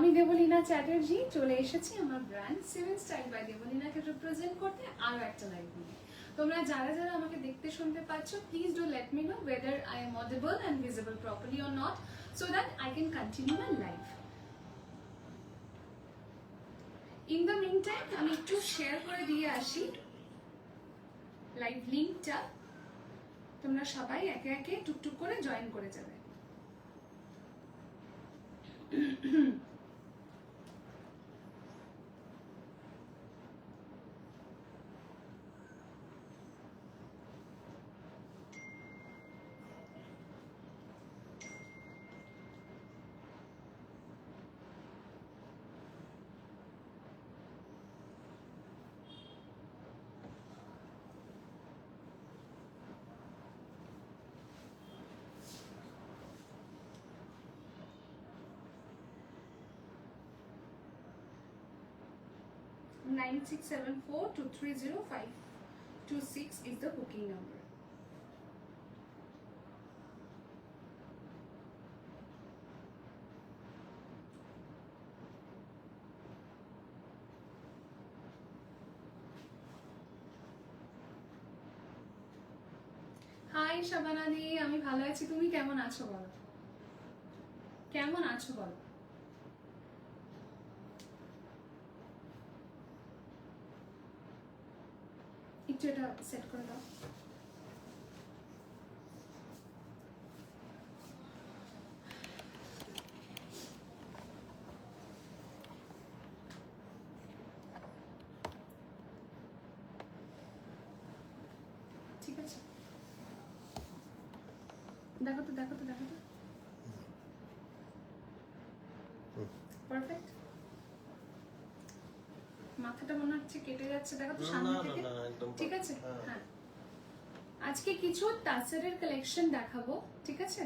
আমি দেবলীনা চ্যাটার্জি চলে এসেছি আমার ব্র্যান্ড সেভেন স্টাইল বাই দেবলীনাকে রিপ্রেজেন্ট করতে আরো একটা লাইভ নিয়ে। তোমরা যারা যারা আমাকে দেখতে শুনতে পাচ্ছ, please do let me no whether I am audible and visible properly or not so that I can continue my life. In the meantime, আমি একটু শেয়ার করে দিয়ে আসি লাইভ লিংকটা। তোমরা সবাই একে একে টুকটুক করে জয়েন করে যাবে। Nine 9674230526 is the booking number. Hi Shabana di, আমি ভালো আছি। তুমি কেমন আছো বলো? কেমন আছো বলো? একটু এটা সেট করে দাও। ঠিক আছে, দেখো তো দেখো তো দেখো তো। পারফেক্ট। মাথাটা মনে হচ্ছে কেটে যাচ্ছে, দেখো তো সামনে থেকে। ঠিক আছে, হ্যাঁ। আজকে কিছু টাসারের কালেকশন দেখাবো, ঠিক আছে?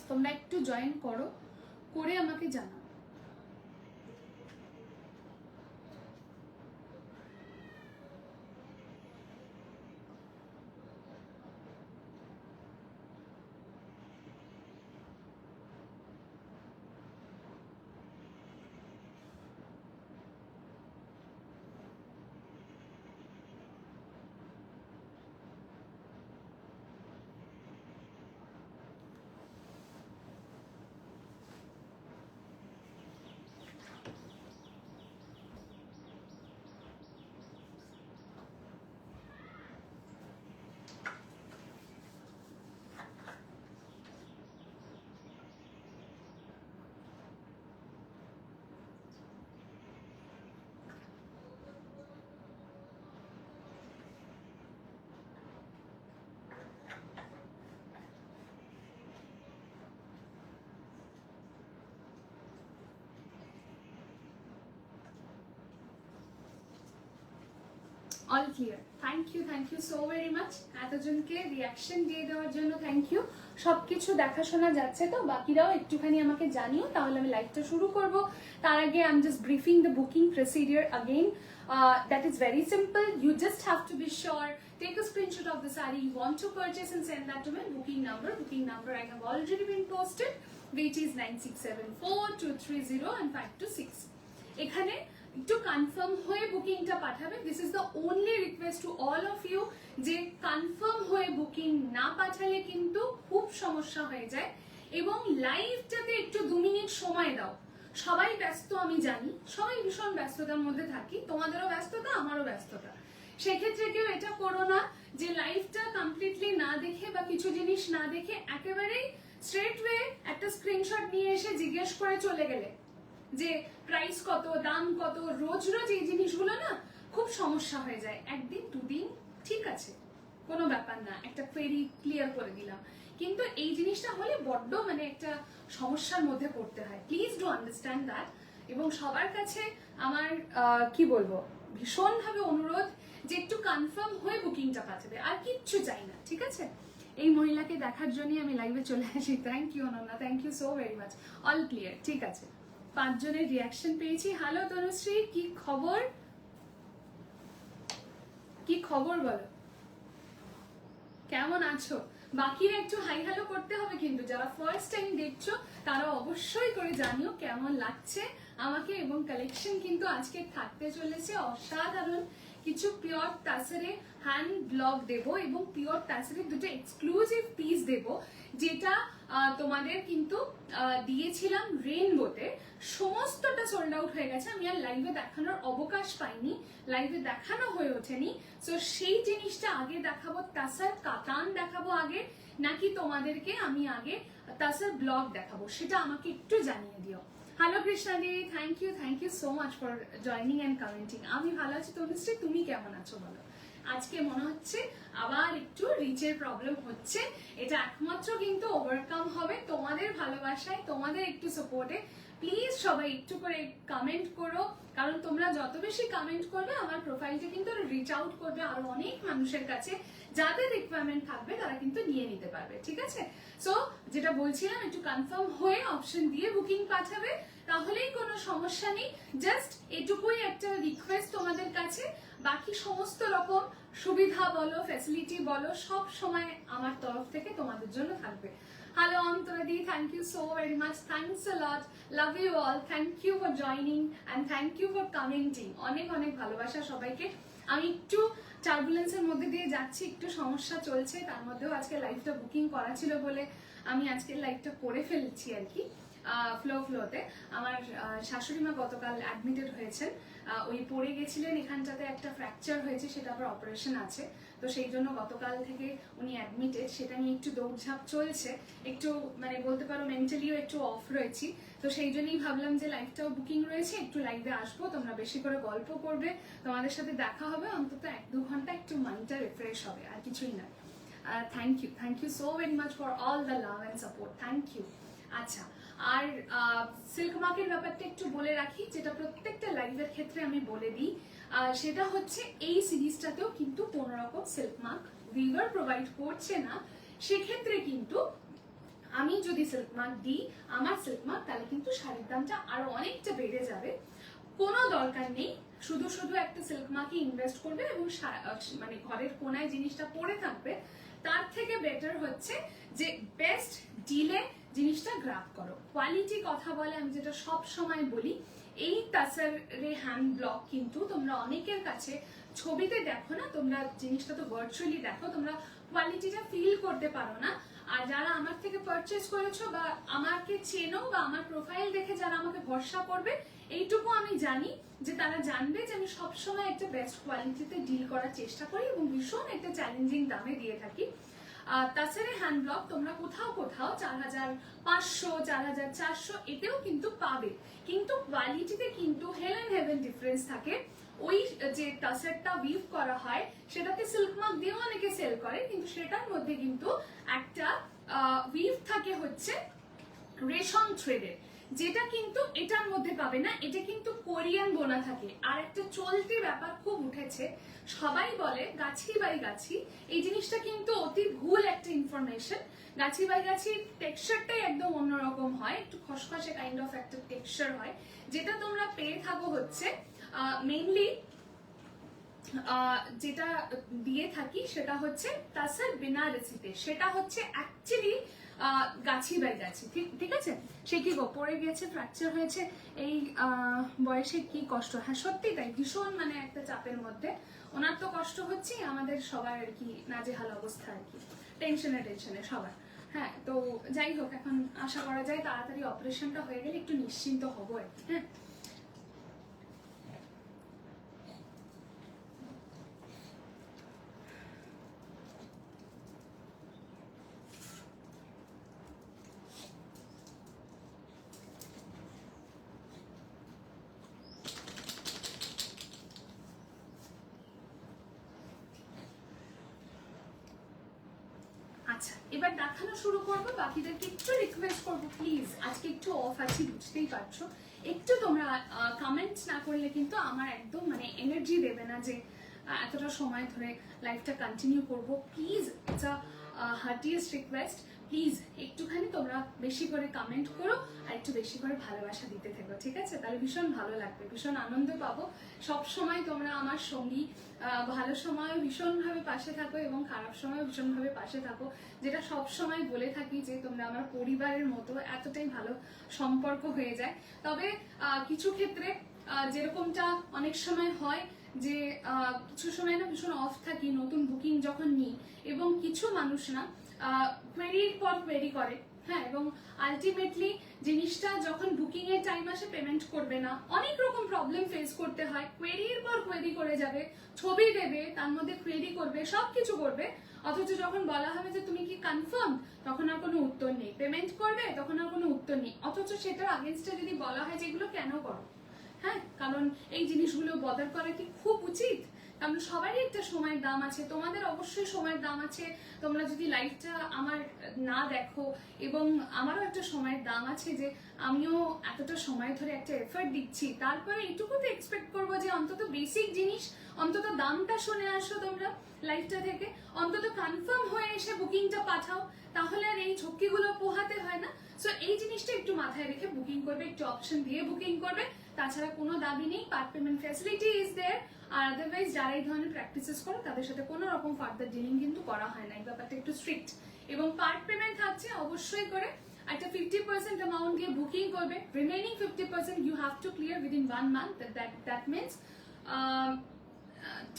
তোমরা একটু জয়েন করো, করে আমাকে জানাও। All clear. Thank you so very much. এতজনকে রিয়াকশন দিয়ে দেওয়ার জন্য থ্যাংক ইউ। সবকিছু দেখাশোনা যাচ্ছে তো? বাকিরাও একটুখানি আমাকে জানিও, তাহলে আমি লাইভটা শুরু করব। তার আগে I am just briefing the booking procedure again. That is very simple. You just have to be sure, take a screenshot of the saree you want to purchase and send that to my booking number. Booking number I have already been posted, which is 9674230526 and 526. এখানে একটু confirm হয়ে বুকিংটা পাঠাবে। This is the only request to all of you, যে confirm হয়ে booking না পাঠালে কিন্তু খুব সমস্যা হয়ে যায়। এবং লাইভটাতে একটু 2 মিনিট সময় দাও। সবাই ব্যস্ত, আমি জানি, সবাই ভীষণ ব্যস্ততার মধ্যে থাকি, তোমাদেরও ব্যস্ততা, আমারও ব্যস্ততা। সেক্ষেত্রে কেউ এটা করো না যে লাইভটা কমপ্লিটলি না দেখে বা কিছু জিনিস না দেখে একেবারেই স্ট্রেট ওয়ে একটা স্ক্রিনশট নিয়ে এসে জিজ্ঞেস করে চলে গেলে যে প্রাইস কত, দাম কত। রোজ রোজ এই জিনিসগুলো না খুব সমস্যা হয়ে যায়। একদিন দুদিন ঠিক আছে, কোনো ব্যাপার না, একটা কোয়েরি ক্লিয়ার করে দিলাম। কিন্তু এই জিনিসটা হলে বড্ড মানে একটা সমস্যার মধ্যে পড়তে হয়। Please do understand that. এবং সবার কাছে আমার কি বলবো, ভীষণভাবে অনুরোধ যে একটু কনফার্ম হয়ে বুকিংটা পাঠাবে, আর কিচ্ছু চাই না, ঠিক আছে? এই মহিলাকে দেখার জন্যই আমি লাইভে চলে আসি। Thank you Ananya, thank you so very much. All clear, ঠিক আছে। 5 জনের রিয়াকশন পেয়েছি। হ্যালো তনুশ্রী, কি খবর? কি খবর বলো, কেমন আছো? বাকিরা একটু হাই হ্যালো করতে হবে, কিন্তু যারা ফার্স্ট টাইম দেখছো তারা অবশ্যই করে জানিও কেমন লাগছে আমাকে। এবং কালেকশন কিন্তু আজকে থাকতে চলেছে অসাধারণ কিছু পিওর তাসারে হ্যান্ড ব্লক দেবো এবং পিওর তাসারে দুটো এক্সক্লুসিভ পিস দেবো, যেটা তোমাদের কিন্তু দিয়েছিলাম রেইনবোতে। সমস্তটা সোল্ড আউট হয়ে গেছে, আমি আর লাইভে দেখানোর অবকাশ পাইনি, লাইভে দেখানো হয়ে ওঠেনি। তো সেই জিনিসটা আগে দেখাবো, তাসার কাতান দেখাবো আগে, নাকি তোমাদেরকে আমি আগে তাসার ব্লগ দেখাবো, সেটা আমাকে একটু জানিয়ে দিও। হ্যালো কৃষ্ণাদি, thank you so much for joining and commenting. আমি ভালো আছি তনুশ্রী, তুমি কেমন আছো বলো? আজকে মনে হচ্ছে আবার একটু রিচের প্রবলেম হচ্ছে, এটা একমাত্র কিন্তু ওভারকাম হবে তোমাদের ভালোবাসায়, তোমাদের একটু সাপোর্টে। প্লিজ সবাই একটু করে কমেন্ট করো, কারণ তোমরা যত বেশি কমেন্ট করবে আমার প্রোফাইলটা কিন্তু রিচ আউট করবে আরো অনেক মানুষের কাছে, যাদের রিকোয়ারমেন্ট থাকবে তারা কিন্তু নিয়ে নিতে পারবে, ঠিক আছে? সো যেটা বলছিলাম, একটু কনফার্ম হয়ে অপশন দিয়ে বুকিং পাঠাবে, তাহলেই কোনো সমস্যা নেই। জাস্ট এটুকুই একটা রিকোয়েস্ট তোমাদের কাছে, বাকি সমস্ত রকম সুবিধা বলো, ফ্যাসিলিটি বলো, সব সময় আমার তরফ থেকে তোমাদের জন্য থাকবে। হ্যালো অন্তরাদি, thank you so very much, thanks a lot, love you all, thank you for joining and thank you for commenting. অনেক অনেক ভালোবাসা সবাইকে। আমি একটু টার্বুলেন্সের মধ্যে দিয়ে যাচ্ছি, একটু সমস্যা চলছে, তার মধ্যেও আজকে লাইভটা বুকিং করা ছিল বলে আমি আজকে লাইভটা করে ফেলছি আর কি ফ্লোতে। আমার শাশুড়ি মা গতকাল অ্যাডমিটেড হয়েছেন, ওই পড়ে গেছিলেন, এখানটাতে একটা ফ্র্যাকচার হয়েছে, সেটা আবার অপারেশন আছে, তো সেই জন্য গতকাল থেকে উনি অ্যাডমিটেড, সেটা নিয়ে একটু দৌড়ঝাঁপ চলছে, একটু মানে বলতে পারো মেন্টালিও একটু অফ রয়েছি। তো সেই জন্যই ভাবলাম যে লাইভটাও বুকিং রয়েছে, একটু লাইভে আসবো, তোমরা বেশি করে গল্প করবে, তোমাদের সাথে দেখা হবে, অন্তত 1-2 ঘন্টা একটু মাইন্ডটা রিফ্রেশ হবে, আর কিছুই না। Thank you so very much for all the love and support, thank you. আচ্ছা, আর সিল্ক মার্কের ব্যাপারটা একটু বলে রাখি, যেটা প্রত্যেকটা লাইভের ক্ষেত্রে আমি বলে দিই, সেটা হচ্ছে এই সিরিজটাতেও কিন্তু কোনো রকম সিল্ক মার্ক উইভার প্রোভাইড করছে না। সেক্ষেত্রে কিন্তু আমি যদি সিল্ক মার্ক দিই, আমার সিল্ক মার্ক, তাহলে কিন্তু শাড়ির দামটা আরো অনেকটা বেড়ে যাবে। কোনো দরকার নেই শুধু শুধু একটা সিল্ক মার্কে ইনভেস্ট করবে এবং মানে ঘরের কোনায় জিনিসটা পড়ে থাকবে, তার থেকে বেটার হচ্ছে যে বেস্ট ডিলে জিনিসটা গ্রাব করো। কোয়ালিটি কথা বলে, আমি যেটা সব সময় বলি, এই তাসারে হ্যান্ড ব্লক কিন্তু তোমরা অনেকের কাছে ছবিতে দেখো না, তোমরা জিনিসটা তো ভার্চুয়ালি দেখো, তোমরা কোয়ালিটিটা ফিল করতে পারো না। আর যারা আমার থেকে পারচেজ করেছো বা আমাকে চেনো বা আমার প্রোফাইল দেখে যারা আমাকে ভরসা করবে, এইটুকু আমি জানি যে তারা জানবে যে আমি সবসময় একটা বেস্ট কোয়ালিটিতে ডিল করার চেষ্টা করি এবং ভীষণ একটা চ্যালেঞ্জিং দামে দিয়ে থাকি। তাছাড়া হ্যান্ড ব্লক তোমরা কোথাও কোথাও 4500, 4400 এতেও কিন্তু পাবে, কিন্তু কোয়ালিটিতে কিন্তু হেল এন্ড হেভেন ডিফারেন্স থাকে। ওই যে টাসারটা উইভ করা হয় সেটাতে সিল্ক মার্ক দিয়েও অনেকে সেল করে, কিন্তু সেটার মধ্যে কিন্তু একটা উইভ থাকে হচ্ছে রেশম থ্রেডের, যেটা কিন্তু এটার মধ্যে পাবে না, এটা কিন্তু কোরিয়ান বোনা থাকে। আর একটা চলতি ব্যাপার খুব উঠেছে, সবাই বলে গাছি বাই গাছি, এই জিনিসটা কিন্তু অতি ভুল একটা ইনফরমেশন। গাছি বাই গাছি টেক্সচারটাই একদম অন্যরকম হয়, একটু খসখসে কাইন্ড অফ একটা টেক্সচার হয়, যেটা তোমরা পেয়ে থাকো হচ্ছে মেইনলি যেটা দিয়ে থাকি সেটা হচ্ছে তাসার বেনারসিতে, সেটা হচ্ছে অ্যাকচুয়ালি গাছি বাই গাছি, ঠিক আছে? সে কি গো পড়ে গিয়েছে, ফ্র্যাকচার হয়েছে, এই বয়সে কি কষ্ট। হ্যাঁ সত্যি তাই, ভীষণ মানে একটা চাপের মধ্যে, ওনার তো কষ্ট হচ্ছে, আমাদের সবার আর কি নাজেহাল অবস্থা আর কি, টেনশনে সবার। হ্যাঁ, তো যাই হোক, এখন আশা করা যায় তাড়াতাড়ি অপারেশনটা হয়ে গেলে একটু নিশ্চিন্ত হবো আর কি। হ্যাঁ, আচ্ছা এবার দেখানো শুরু করবো। বাকিদেরকে একটু রিকোয়েস্ট করবো, প্লিজ আজকে একটু অফ আছি, বুঝতেই পারছো, একটু তোমরা কমেন্টস না করলে কিন্তু আমার একদম মানে এনার্জি দেবে না যে এতটা সময় ধরে লাইফটা কন্টিনিউ করবো। Please, it's a heartiest request, please একটুখানি তোমরা বেশি করে কমেন্ট করো আর একটু বেশি করে ভালোবাসা দিতে থেকো, ঠিক আছে? তাহলে ভীষণ ভালো লাগবে, ভীষণ আনন্দ পাবো। সব সময় তোমরা আমার সঙ্গী, ভালো সময় ভীষণভাবে পাশে থাকো এবং খারাপ সময় ভীষণভাবে পাশে থাকো, যেটা সব সময় বলে থাকি যে তোমরা আমার পরিবারের মতো, এতটাই ভালো সম্পর্ক হয়ে যায়। তবে কিছু ক্ষেত্রে যেরকমটা অনেক সময় হয় যে কিছু সময় না ভীষণ অফ থাকি নতুন বুকিং যখন নিই, এবং কিছু মানুষ না কোয়েরির পর কোয়েরি করে, হ্যাঁ, এবং আলটিমেটলি জিনিসটা যখন বুকিং এর টাইম আসে পেমেন্ট করবে না, অনেক রকম প্রবলেম ফেস করতে হয়। কোয়েরির পর কোয়েরি করে যাবে, ছবি দেবে, তার মধ্যে কোয়েরি করবে, সবকিছু করবে, অথচ যখন বলা হবে যে তুমি কি কনফার্ম, তখন আর কোনো উত্তর নেই। পেমেন্ট করবে, তখন আর কোনো উত্তর নেই। অথচ সেটার আগেনস্টে যদি বলা হয় যে এগুলো কেন করো, হ্যাঁ, কারণ এই জিনিসগুলো বদার করা কি খুব উচিত? কারণ সবারই একটা সময়ের দাম আছে, তোমাদের অবশ্যই সময়ের দাম আছে। তোমরা যদি লাইফটা আমার না দেখো, এবং আমারও একটা সময়ের দাম আছে যে আমিও এতটা সময় ধরে একটা এফর্ট দিচ্ছি, তারপরে এইটুকু তো এক্সপেক্ট করবো যে অন্তত বেসিক জিনিস, অন্তত দামটা শুনে আসো তোমরা লাইফটা থেকে, অন্তত কনফার্ম হয়ে এসে বুকিংটা পাঠাও, তাহলে আর এই ঝক্কিগুলো পোহাতে হয় না। সো এই জিনিসটা একটু মাথায় রেখে বুকিং করবে, একটু অপশন দিয়ে বুকিং করবে। তাছাড়া কোনো দাবি নেই, part payment facility is there. আর আদারওয়াইজ যারা এই ধরনের প্র্যাকটিসেস করে তাদের সাথে কোনো রকম ফার্দার ডিলিং কিন্তু করা হয় না, এই ব্যাপারটা একটু স্ট্রিক্ট। এবং পার্ট পেমেন্ট থাকছে অবশ্যই করে একটা 50% অ্যামাউন্ট দিয়ে বুকিং করবে, remaining 50% you have to clear within 1 month. That means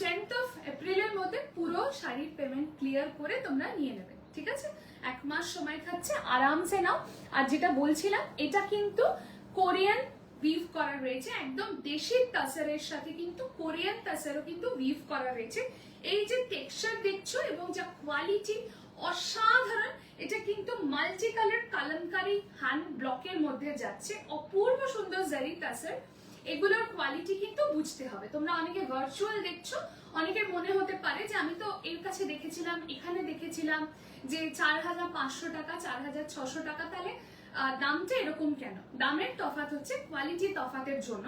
10th of এপ্রিলের মধ্যে পুরো শাড়ির পেমেন্ট ক্লিয়ার করে তোমরা নিয়ে নেবে, ঠিক আছে? 1 মাস সময় থাকছে, আরামসে নাও। আর যেটা বলছিলাম, এটা কিন্তু কোরিয়ান উইভ করা রয়েছে, একদম দেশি তাসারের সাথে কিন্তু কোরিয়ান তাসারও কিন্তু উইভ করা রয়েছে। এই যে টেক্সচার দেখছো এবং যা কোয়ালিটি, অসাধারণ। এটা কিন্তু মাল্টি কালার কালামকারী হ্যান্ড ব্লকের মধ্যে যাচ্ছে, অপূর্ব সুন্দর জারি তাসার। এগুলোর কোয়ালিটি কিন্তু বুঝতে হবে। তোমরা অনেকে ভার্চুয়াল দেখছো, অনেকের মনে হতে পারে যে আমি তো এর কাছে দেখেছিলাম, এখানে দেখেছিলাম যে 4500 টাকা, 4600 টাকা, তাহলে দামটা এরকম কেন? দামের তফাৎ হচ্ছে কোয়ালিটি তফাতের জন্য।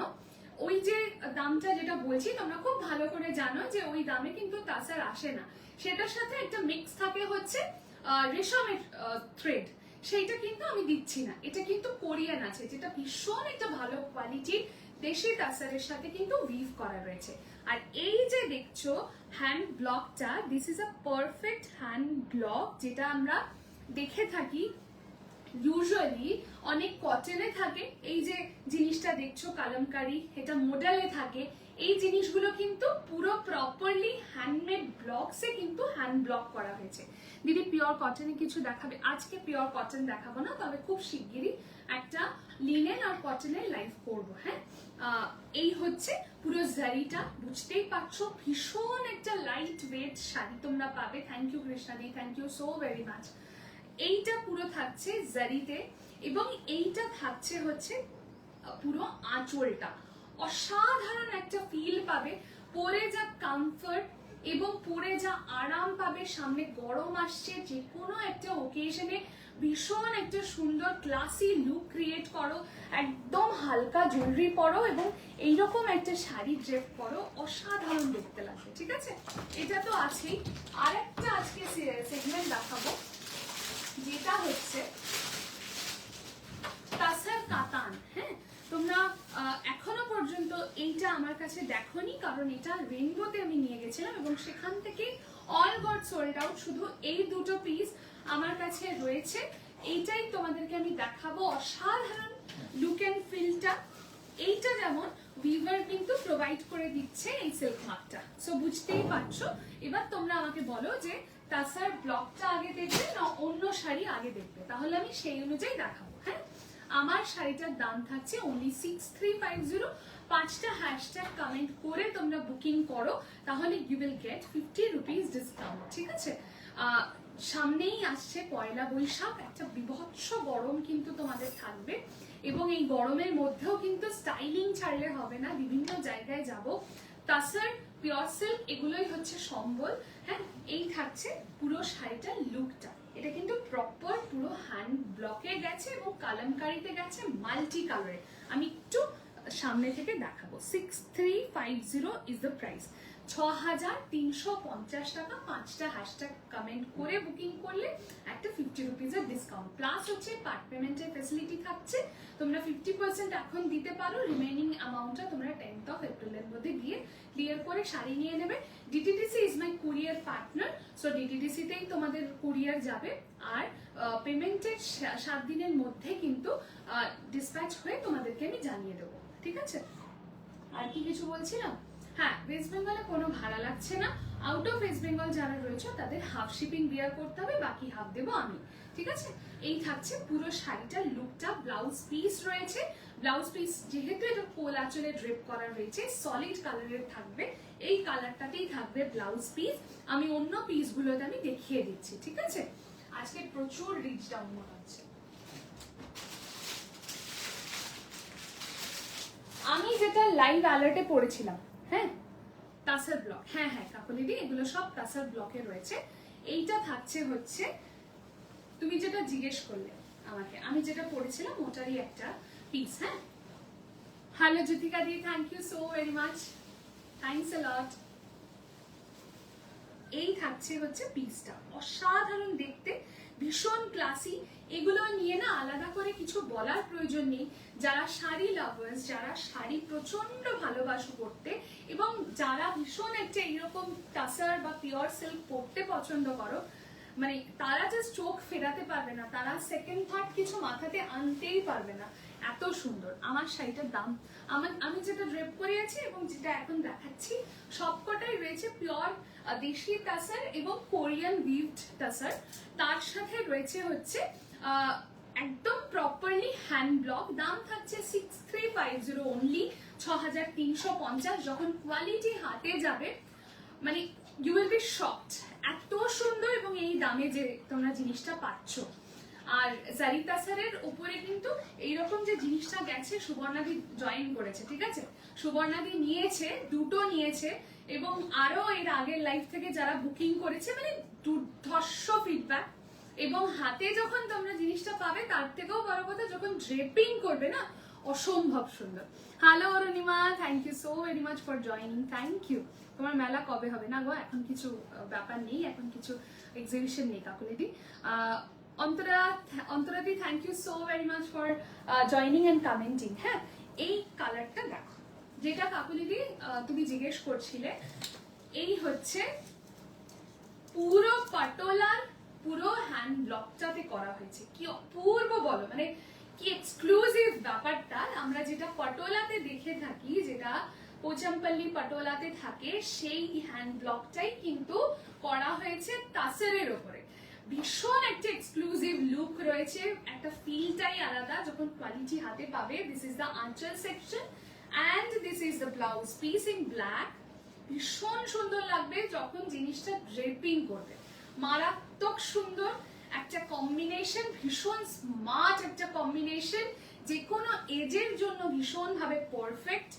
ওই যে দামটা যেটা বলছি তোমরা খুব ভালো করে জানো যে ওই দামে কিন্তু তাসার আসে না, সেটার সাথে একটা মিক্স থাকে হচ্ছে রেশমের থ্রেড, সেইটা কিন্তু আমি দিচ্ছি না। এটা কিন্তু কোরিয়ান আছে, যেটা ভীষণ একটা ভালো কোয়ালিটির দেশি তাসারের সাথে কিন্তু উইভ করা রয়েছে। আর এই যে দেখছো হ্যান্ড ব্লকটা, this is a perfect hand block, যেটা আমরা দেখে থাকি ইউজুয়ালি অনেক কটনে থাকে। এই যে জিনিসটা দেখছো কালামকারি, এটা মডেলে থাকে। এই জিনিসগুলো কিন্তু পুরো প্রপারলি হ্যান্ডমেড ব্লকসে কিন্তু হ্যান্ড ব্লক করা হয়েছে। দিদি পিওর কটনে কিছু দেখাবে? আজকে পিওর কটন দেখাবো না, তবে খুব শিগগিরই একটা লিনেন আর কটনের লাইভ করবো। হ্যাঁ, এই হচ্ছে পুরো জারিটা, বুঝতেই পারছো ভীষণ একটা লাইট ওয়েট শাড়ি তোমরা পাবে। থ্যাংক ইউ কৃষ্ণাদি, thank you so very much. এইটা পুরো থাকছে জারিতে, এবং এইটা থাকছে হচ্ছে পুরো আঁচলটা। অসাধারণ একটা ফিল পাবে, পরে যা কমফর্ট এবং পরে যা আরাম পাবে। সামনে গরম আসছে, যে কোনো একটা ওকেশনে ভীষণ একটা সুন্দর ক্লাসি লুক ক্রিয়েট করো, একদম হালকা জুয়েলারি পরো এবং এইরকম একটা শাড়ি ড্রেপ করো, অসাধারণ দেখতে লাগবে, ঠিক আছে? এটা তো আছেই। আর একটা আজকে সেগমেন্ট দেখাবো, যেটা হচ্ছে তাসার কাতান। হ্যাঁ, তোমরা এখনো পর্যন্ত এইটা আমার কাছে দেখোনি, কারণ এটা রেইনবোতে আমি নিয়ে গেছিলাম এবং সেখান থেকে অল গট সোল্ড আউট। শুধু এই দুটো পিস আমার কাছে রয়েছে, এইটাই তোমাদেরকে আমি দেখাবো। অসাধারণ লুক এন্ড ফিলটা। এইটা যেমন উইভার কিন্তু প্রোভাইড করে দিচ্ছে এই সিল্ক মার্কটা, সো বুঝতেই পারছো। এবার তোমরা আমাকে বলো যে তাসার ব্লকটা আগে দেখবে না অন্য শাড়ি আগে দেখবে, তাহলে আমি সেই অনুযায়ী দেখাবো। হ্যাঁ, আমার শাড়িটার দাম থাকছে only 6350। 5টা হ্যাশট্যাগ কমেন্ট করে তোমরা বুকিং করো, তাহলে you will get 50 rupees discount, ঠিক আছে? সামনেই আসছে পয়লা বৈশাখ, একটা বিভৎস গরম কিন্তু তোমাদের থাকবে, এবং এই গরমের মধ্যেও কিন্তু স্টাইলিং ছাড়লে হবে না, বিভিন্ন জায়গায় যাব। তাসার পিওর সিল্ক এগুলোই হচ্ছে সম্বল। হ্যাঁ, এই থাকছে পুরো শাড়িটার লুকটা। এটা কিন্তু প্রপার পুরো হ্যান্ড ব্লকে গেছে এবং কালামকারিতে গেছে মাল্টি কালারে। আমি একটু সামনে থেকে দেখাবো। 6350 ইজ দ্য প্রাইস। 6,350 টাকা। 5টা হ্যাশট্যাগ কমেন্ট করে বুকিং করলে একটা 50 রুপিজের ডিসকাউন্ট, প্লাস হচ্ছে পার্ট পেমেন্টের ফেসিলিটি থাকছে। তোমরা 50% এখন দিতে পারো, রিমেইনিং অ্যামাউন্টটা তোমরা 10th এপ্রিলের মধ্যে দিয়ে ক্লিয়ার করে শাড়ি নিয়ে নেবে। DTDC is my courier partner, so ডিটিডিসিতেই তোমাদের কুরিয়ার যাবে, আর পেমেন্টের 7 দিনের মধ্যে কিন্তু ডিসপ্যাচ হয়ে তোমাদেরকে আমি জানিয়ে দেবো, ঠিক আছে? আর কি কিছু বলছিলাম? হ্যাঁ, ওয়েস্ট বেঙ্গলে কোনো ভাড়া লাগছে না। আউট অফ ওয়েস্ট বেঙ্গল যারা রয়েছে তাদের হাফ শিপিং বিয়ার করতে হবে, বাকি হাফ দেবো আমি, ঠিক আছে? এই থাকছে পুরো শাড়িটার লুকটা। ব্লাউজ পিস রয়েছে, ব্লাউজ পিস যেহেতু এটা কোল আঁচলে ড্রেপ করা রয়েছে, সলিড কালারের থাকবে, এই কালারটাতেই থাকবে ব্লাউজ পিস। আমি অন্য পিসগুলোতে আমি দেখিয়ে দিচ্ছি, ঠিক আছে? আজকে প্রচুর রিচ ডাউন মনে হচ্ছে। আমি যেটা লাইভ অ্যালার্টে পড়েছিলাম, হ্যাঁ, তাসার ব্লক, হ্যাঁ হ্যাঁ কাকলিদি, এগুলো সব তাসার ব্লকে রয়েছে। এইটা থাকছে হচ্ছে তুমি যেটা জিজ্ঞেস করলে আমাকে, আমি যেটা পড়েছিলাম ওটারই একটা পিস। হ্যাঁ, hello Jyotika di, thank you so very much, thanks a lot. এই থাকছে হচ্ছে পিসটা, অসাধারণ দেখতে, ভীষণ ক্লাসি। এগুলো নিয়ে না আলাদা করে কিছু বলার প্রয়োজন নেই। যারা শাড়ি লাভার্স, যারা শাড়ি প্রচন্ড ভালোবাসো পড়তে, এবং যারা ভীষণ একটা এরকম টাসার বা পিওর সিল্ক পড়তে পছন্দ করো, মানে তারা জাস্ট চোখ ফেরাতে পারবে না, তারা সেকেন্ড থার্ড কিছু মাথাতে আনতেই পারবে না, এত সুন্দর। আমার শাড়িটার দাম, আমি যেটা ড্রেপ করে আছি এবং যেটা এখন দেখাচ্ছি সবকটাই রয়েছে পিওর দেশি টাসার এবং কোরিয়ান উইভড টাসার। তার সাথে রয়েছে হচ্ছে একদম প্রপারলি হ্যান্ড ব্লক। দাম থাকছে 6350 অনলি, 6,350। যখন কোয়ালিটি হাতে যাবে মানে ইউ উইল বি শকড, এত সুন্দর এবং এই দামে যে তোমরা জিনিসটা পাচ্ছ। আর জারি তাসারের উপরে কিন্তু এইরকম যে জিনিসটা গেছে, সুবর্ণাদি জয়েন করেছে, ঠিক আছে? সুবর্ণাদি নিয়েছে, দুটো নিয়েছে, এবং আরো এর আগের লাইফ থেকে যারা বুকিং করেছে, মানে দুর্ধর্ষ ফিডব্যাক। এবং হাতে যখন তোমরা জিনিসটা পাবে তার থেকেও বড় কথা, যখন ড্রেপিং করবে না, অসম্ভব সুন্দর। Hello Arunima, thank you so very much for joining, thank you. তোমার মেলা কবে হবে? না গো, এখন কিছু ব্যাপার নেই, এখন কিছু এক্সিবিশন নেই কাকুলিদি। অন্তরাদি, thank you so very much for joining and commenting. হ্যাঁ, এই কালারটা দেখো, যেটা কাকুলিদি তুমি জিজ্ঞেস করছিলে, এই হচ্ছে পুরো পাটোলার পুরো হ্যান্ড ব্লকটাতে করা হয়েছে। কি অপূর্ব বলো, মানে কি এক্সক্লুসিভ ব্যাপারটা। আমরা যেটা পাটোলাতে দেখে থাকি, যেটা পোচামপল্লি পাটোলাতে থাকে, সেই হ্যান্ড ব্লকটাই কিন্তু করা হয়েছে তাসারের উপরে। ভীষণ একটা এক্সক্লুসিভ লুক রয়েছে, একটা ফিলটাই আলাদা যখন কোয়ালিটি হাতে পাবে। দিস ইজ দ্য আঁচল section and this is the blouse piece in black. ভীষণ সুন্দর লাগবে যখন জিনিসটা ড্রেপিং করবে, মারাত্মক সুন্দর একটা কম্বিনেশন, ভীষণ স্মার্ট একটা কম্বিনেশন, যে কোনো এজের জন্য ভীষণ ভাবে পারফেক্ট।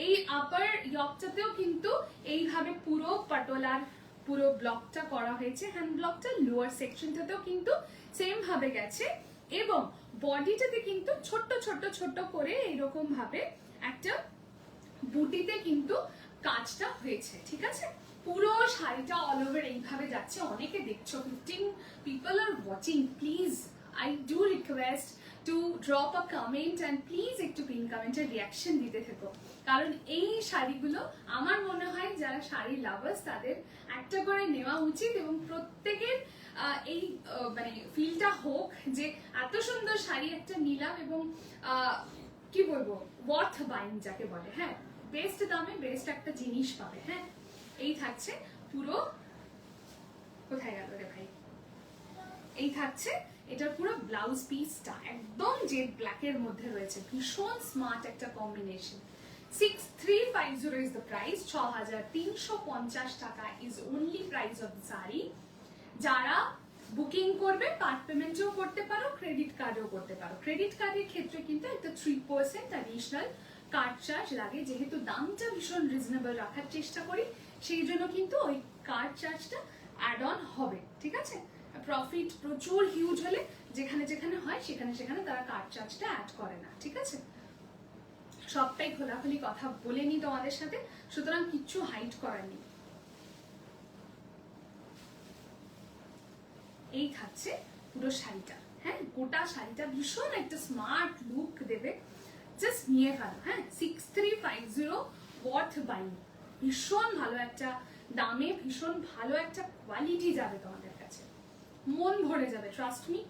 এই আপার ইয়কটাতেও কিন্তু এইভাবে পুরো পাটোলার পুরো ব্লকটা করা হয়েছে, হ্যান্ড ব্লকটা লোয়ার সেকশনটাতেও কিন্তু সেম ভাবে গেছে, এবং বডিটাতে কিন্তু ছোট্ট ছোট্ট ছোট্ট করে এইরকম ভাবে একটা বুটিতে কিন্তু কাজটা হয়েছে, ঠিক আছে? পুরো শাড়িটা অল ওভার এইভাবে যাচ্ছে। অনেকে দেখছো, 15 people are watching. Please, I do request to drop a comment and please একটু পিন কমেন্টের রিয়াকশন দিতে থেকো, কারণ এই শাড়িগুলো আমার মনে হয় যারা শাড়ি লাভার্স তাদের একটা করে নেওয়া উচিত, এবং প্রত্যেকের এই মানে ফিলটা হোক যে এত সুন্দর শাড়ি একটা নিলাম, এবং কি বলবো, ওয়ার্থ বাইং যাকে বলে। হ্যাঁ, বেস্ট দামে বেস্ট একটা জিনিস পাবে। হ্যাঁ, এই থাকছে পুরো, কোথায় গেল রে ভাই, এই থাকছে এটার পুরো ব্লাউজ পিসটা, একদম জেড ব্ল্যাকের মধ্যে রয়েছে, ভীষণ স্মার্ট একটা কম্বিনেশন। 6350 is the price, 6,350 টাকা is only price of the saree. যারা বুকিং করবে পার্ট পেমেন্টও করতে পারো, ক্রেডিট কার্ডও করতে পারো। ক্রেডিট কার্ডের ক্ষেত্রে কিন্তু একটা 3% অ্যাডিশনাল কার্ড চার্জ লাগে, যেহেতু দামটা ভীষণ রিজনেবল রাখার চেষ্টা করি, সেই জন্য কিন্তু ওই কার্ড চার্জটা অ্যাড অন হবে, ঠিক আছে? প্রফিট প্রচুর হিউজ হলে যেখানে যেখানে হয় সেখানে সেখানে তারা কার্ড চার্জটা অ্যাড করে না, ঠিক আছে? সবটাই খোলাখুলি কথা বলে নি তোমাদের সাথে, সুতরাং কিচ্ছু হাইড করার নেই। এই থাকছে পুরো শাড়িটা। হ্যাঁ, গোটা শাড়িটা ভীষণ একটা স্মার্ট লুক দেবে, জাস্ট নিয়ে ফেলো। হ্যাঁ, 6350 ওয়ার্থ বাইং, ভীষণ ভালো একটা দামে, ভীষণ ভালো একটা কোয়ালিটি যাবে তোমাদের কাছে, মন ভরে যাবে, ট্রাস্ট মি।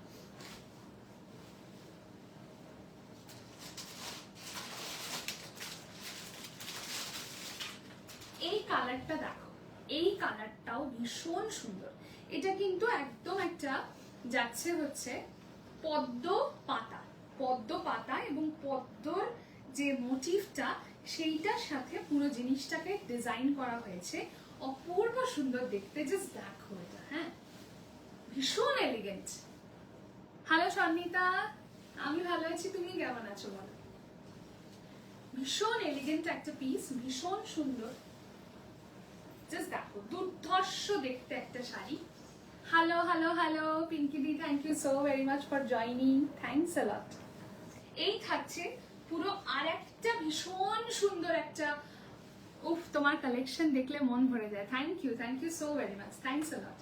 এই কালারটা দেখো, এই কালারটাও ভীষণ সুন্দর। এটা কিন্তু একদম একটা যাচ্ছে হচ্ছে পদ্ম পাতা, পদ্ম পাতা এবং পদ্মর যে মোটিভটা সেইটার সাথে পুরো জিনিসটাকে ডিজাইন করা হয়েছে, অপূর্ব সুন্দর দেখতে। জাস্ট দেখো এটা, হ্যাঁ ভীষণ এলিগেন্ট। হ্যালো সন্নিতা, আমি ভালো আছি, তুমি কেমন আছো বলো? ভীষণ এলিগেন্ট একটা পিস, ভীষণ সুন্দর, জাস্ট দেখো দুর্ধর্ষ দেখতে একটা sari. Hello hello hello Pinky di, thank you so very much for joining, thanks a lot. এই থাকছে পুরো আর একটা ভীষণ সুন্দর একটা, উফ তোমার কালেকশন দেখলে মন ভরে যায়। Thank you so very much, thanks a lot.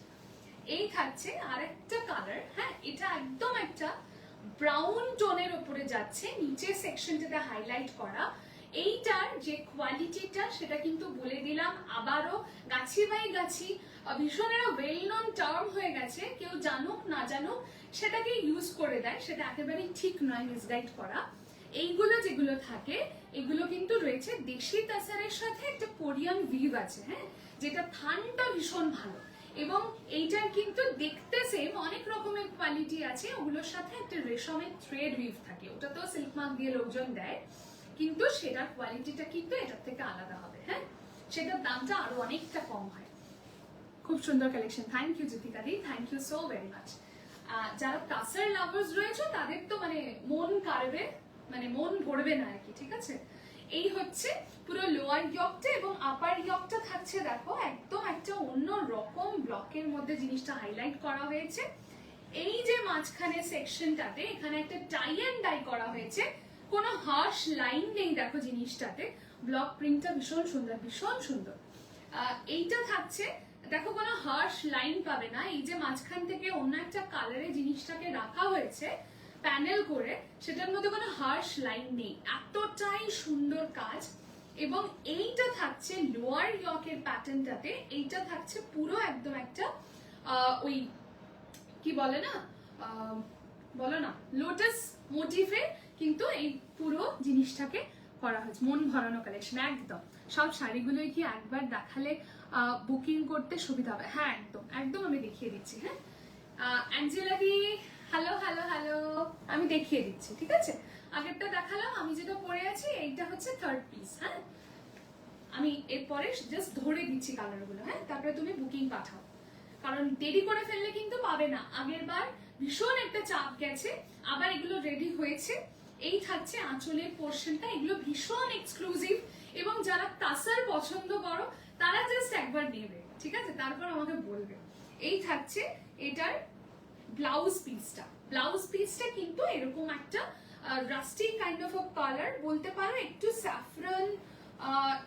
এই থাকছে আর একটা কালার। হ্যাঁ, এটা একদম একটা ব্রাউন টোনের উপরে যাচ্ছে, নিচে সেকশনটাতে হাইলাইট করা। এইটার যে কোয়ালিটিটা সেটা কিন্তু বলে দিলাম আবারও, গাছি বাই গাছি ভীষণ একটা ওয়েল নন টার্ম হয়ে গেছে, কেউ জানুক না জানুক সেটাকে ইউজ করে দেয়, সেটা একেবারেই ঠিক নয় মিসগাইড করা। এইগুলো যেগুলো থাকে এগুলো কিন্তু রয়েছে দেশি তাসারের সাথে একটা কোরিয়ান ভিভ আছে, হ্যাঁ, যেটা থানটা ভীষণ ভালো, এবং এইটার কিন্তু দেখতে সেম, অনেক রকমের কোয়ালিটি আছে, ওগুলোর সাথে একটা রেশমের থ্রেড উইভ থাকে, ওটা তো সিল্ক মার্ক দিয়ে লোকজন দেয়, কিন্তু সেটার কোয়ালিটিটা কিন্তু এটার থেকে আলাদা হবে। হ্যাঁ, সেটার দামটা আরো অনেকটা কম হয়। খুব সুন্দর collection, thank you Jyotika di, thank you so very much. যারা কাসার লাভার্স রয়েছে তাদের তো মানে মন কাড়বে, মানে মন ভরবে না আর কি, ঠিক আছে। এই হচ্ছে পুরো লোয়ার ইয়কটা, এবং আপার ইয়কটা থাকছে দেখো একদম একটা অন্য রকম ব্লকের মধ্যে জিনিসটা হাইলাইট করা হয়েছে। এই যে মাঝখানে সেকশনটাতে এখানে একটা টাই অ্যান্ড ডাই করা হয়েছে, কোনো হার্শ লাইন নেই দেখো জিনিসটাতে, ব্লক প্রিন্টটা ভীষণ সুন্দর, ভীষণ সুন্দর। এইটা থাকছে দেখো কোনো হার্শ লাইন পাবে না, এই যে মাঝখান থেকে অন্য একটা কালারে জিনিসটাকে রাখা হয়েছে প্যানেল করে, সেটার মধ্যে কোনো হার্শ লাইন নেই, এতটাই সুন্দর কাজ। এবং এইটা থাকছে লোয়ার ইয়কের প্যাটার্নটাতে, এইটা থাকছে পুরো একদম একটা ওই কি বলে না, বলো না, লোটাস মোটিভে কিন্তু এই পুরো জিনিসটাকে করা হয়েছে, মন ভরানো কালেকশন একদম। সব শাড়িগুলোই কি একবার দেখালে বুকিং করতে সুবিধা হবে? হ্যাঁ একদম একদম, আমি দেখিয়ে দিচ্ছি। হ্যাঁ, অ্যাঞ্জেলা দি হ্যালো হ্যালো হ্যালো, আমি দেখিয়ে দিচ্ছি, ঠিক আছে। আগেরটা দেখালাম, আমি যেটা পরে আছি এইটা হচ্ছে থার্ড পিস। হ্যাঁ, আমি এরপরে জাস্ট ধরে দিচ্ছি কালারগুলো, হ্যাঁ, তারপরে তুমি বুকিং পাঠাও, কারণ দেরি করে ফেললে কিন্তু পাবে না। আগের বার ভীষণ একটা চাপ গেছে, আবার এগুলো রেডি হয়েছে। এই থাকছে আঁচলের পোর্শনটা, এগুলো ভীষণ এক্সক্লুসিভ, এবং যারা তাসার পছন্দ করো তারা জাস্ট একবার নেবে, ঠিক আছে, তারপর আমাকে বলবে। এই থাকছে এটার ব্লাউজ পিসটা, ব্লাউজ পিসটা কিন্তু এরকম একটা rusty kind of a colour বলতে পারো, একটু স্যাফরন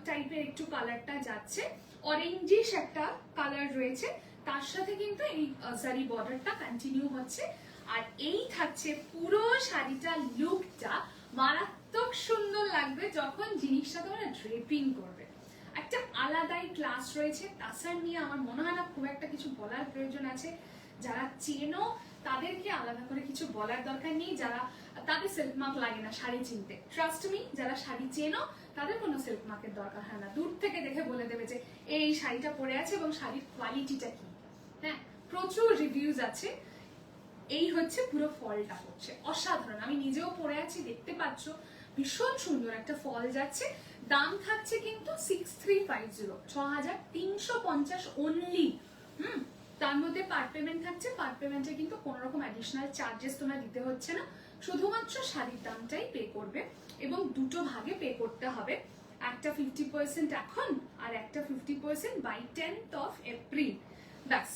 টাইপের একটু কালারটা যাচ্ছে, অরেঞ্জিশ একটা কালার রয়েছে, তার সাথে কিন্তু এই জারি বর্ডারটা কন্টিনিউ হচ্ছে। আর এই থাকছে পুরো শাড়িটা লুকটা মারাত্মক সুন্দর লাগবে যখন জিনিসটা তোমরা ড্রেপিং করবে, একটা আলাদাই ক্লাস রয়েছে। তাসার নিয়ে আমার মনে হয় না খুব একটা কিছু বলার প্রয়োজন আছে, যারা চেনো তাদেরকে আলাদা করে কিছু বলার দরকার নেই, যারা তাদের সেলফ মার্ক লাগে না শাড়ি চিনতে, ট্রাস্ট মি, যারা শাড়ি চেনো তাদের কোনো সেলফ মার্কের দরকার হয় না, দূর থেকে দেখে বলে দেবে যে এই শাড়িটা পরে আছে এবং শাড়ির কোয়ালিটিটা কি। হ্যাঁ, প্রচুর রিভিউজ আছে। এই হচ্ছে পুরো ফলটা হচ্ছে অসাধারণ, আমি নিজেও পরে আছি, দেখতে পাচ্ছ ভীষণ সুন্দর একটা ফল যাচ্ছে। দাম থাকছে কিন্তু 6350, 6350 অনলি। তার মধ্যে পার্ট পেমেন্ট থাকছে, পার্ট পেমেন্টে কিন্তু কোনো রকম অ্যাডিশনাল চার্জেস তোমার দিতে হচ্ছে না, শুধুমাত্র শাড়ির দামটাই পে করবে, এবং দুটো ভাগে পে করতে হবে, একটা 50% এখন আর একটা 50% বাই 10th of April, ব্যাস,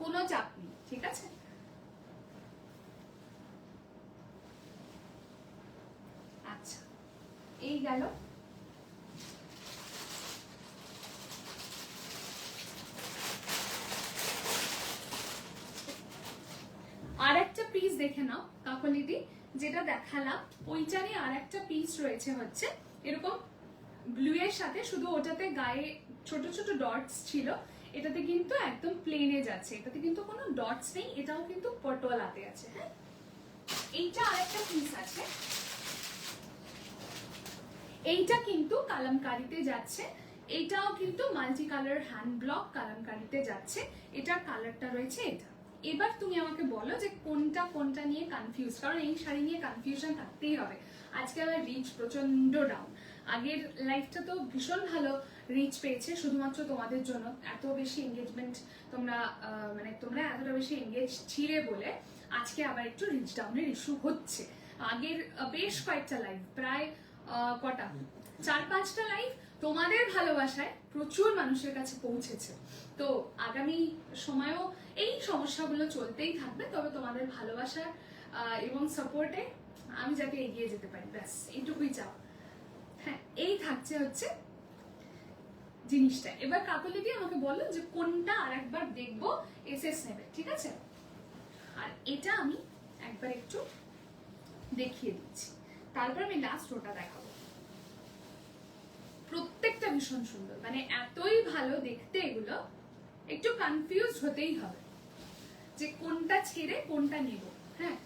কোনো চাপ নেই, ঠিক আছে। আচ্ছা, এই গেল। দেখে নাও কাকলিদি, যেটা দেখালাম ওইটারই আর একটা পিস রয়েছে হচ্ছে এরকম ব্লু এর সাথে, শুধু ওটাতে গায়ে ছোট ছোট ডটস ছিল, এটাতে কিন্তু একদম প্লেনে যাচ্ছে, এটাতে কিন্তু কোনো ডটস নেই, এটাও কিন্তু পটোলাতে আছে। হ্যাঁ, এইটা আরেকটা পিস আছে, এইটা কিন্তু কালামকারিতে যাচ্ছে, এটাও কিন্তু মাল্টি কালার হ্যান্ড ব্লক কালামকারিতে যাচ্ছে, এটার কালারটা রয়েছে এটা। এবার তুমি আমাকে বলো যে কোনটা কোনটা নিয়ে কনফিউজ, কারণ এই শাড়ি নিয়ে কনফিউশন থাকতেই হবে। আজকে আবার রিচ প্রচন্ড ডাউন, আগের লাইফটা তো ভীষণ ভালো রিচ পেয়েছে শুধুমাত্র তোমাদের জন্য, এত বেশি এঙ্গেজমেন্ট তোমরা মানে তোমরা এতটা বেশি এঙ্গেজ ছিলে বলে আজকে আবার একটু রিচ ডাউনের ইস্যু হচ্ছে। আগের বেশ কয়েকটা লাইভ, প্রায় কটা 4-5টা লাইভ তোমাদের ভালোবাসায় প্রচুর মানুষের কাছে পৌঁছেছে। তো আগামী সময়েও এই সমস্যাগুলো চলতেই থাকবে, তবে তোমাদের ভালোবাসা এবং সাপোর্টে আমি যাতে এগিয়ে যেতে পারি, ব্যাস এইটুকুই চাও। হ্যাঁ, এই থাকছে হচ্ছে জিনিসটা। এবার কাকলিদি আমাকে বলো যে কোনটা আর একবার দেখবো, এসএস নেবে, ঠিক আছে? আর এটা আমি একবার একটু দেখিয়ে দিচ্ছি, তারপর আমি লাস্ট ওটা দেখাবো। প্রত্যেকটা ভীষণ সুন্দর, মানে এতই ভালো দেখতে, এগুলো একটু কনফিউজ হতেই হবে যে কোনটা ছেড়ে কোনটা নেব। হ্যাঁ,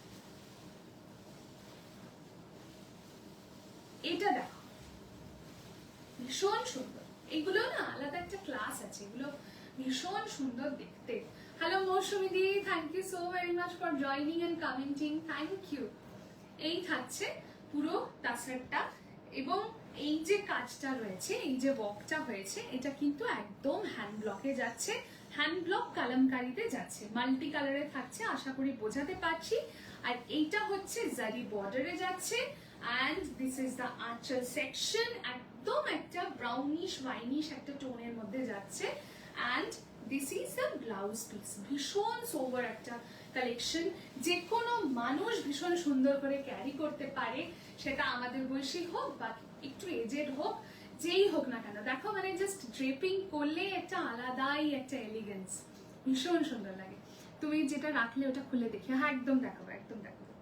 এটা দেখো ভীষণ সুন্দর, এগুলো না আলাদা একটা ক্লাস আছে, এগুলো ভীষণ সুন্দর দেখতে। Hello Mousumi di, thank you so very much for joining and commenting, thank you. এই থাকছে পুরো টাসারটা, এবং এই যে কাজটা রয়েছে, এই যে ওয়ার্কটা হয়েছে, এটা কিন্তু একদম হ্যান্ড ব্লকে যাচ্ছে, হ্যান্ড ব্লক কালামকারিতে যাচ্ছে, মাল্টি কালারে থাকছে, আশা করি বোঝাতে পারছি। আর এইটা হচ্ছে জারি বর্ডারে যাচ্ছে, and this is the আঁচল সেকশন, একদম একটা ব্রাউনিশ ওয়াইনিশ একটা টোনের মধ্যে যাচ্ছে, and this is the blouse piece. ভীষণ সোবার একটা কালেকশন, যে কোনো মানুষ ভীষণ সুন্দর করে ক্যারি করতে পারে, সেটা আমাদের বয়সী হোক বা একটু এজেড হোক, যেই হোক না কেন। দেখো মানে জাস্ট ড্রেপিং করলে একটা আলাদাই একটা এলিগেন্স, ভীষণ সুন্দর লাগে। তুমি যেটা রাখলে ওটা খুলে দেখি, হ্যাঁ একদম দেখাবো, একদম দেখাবো।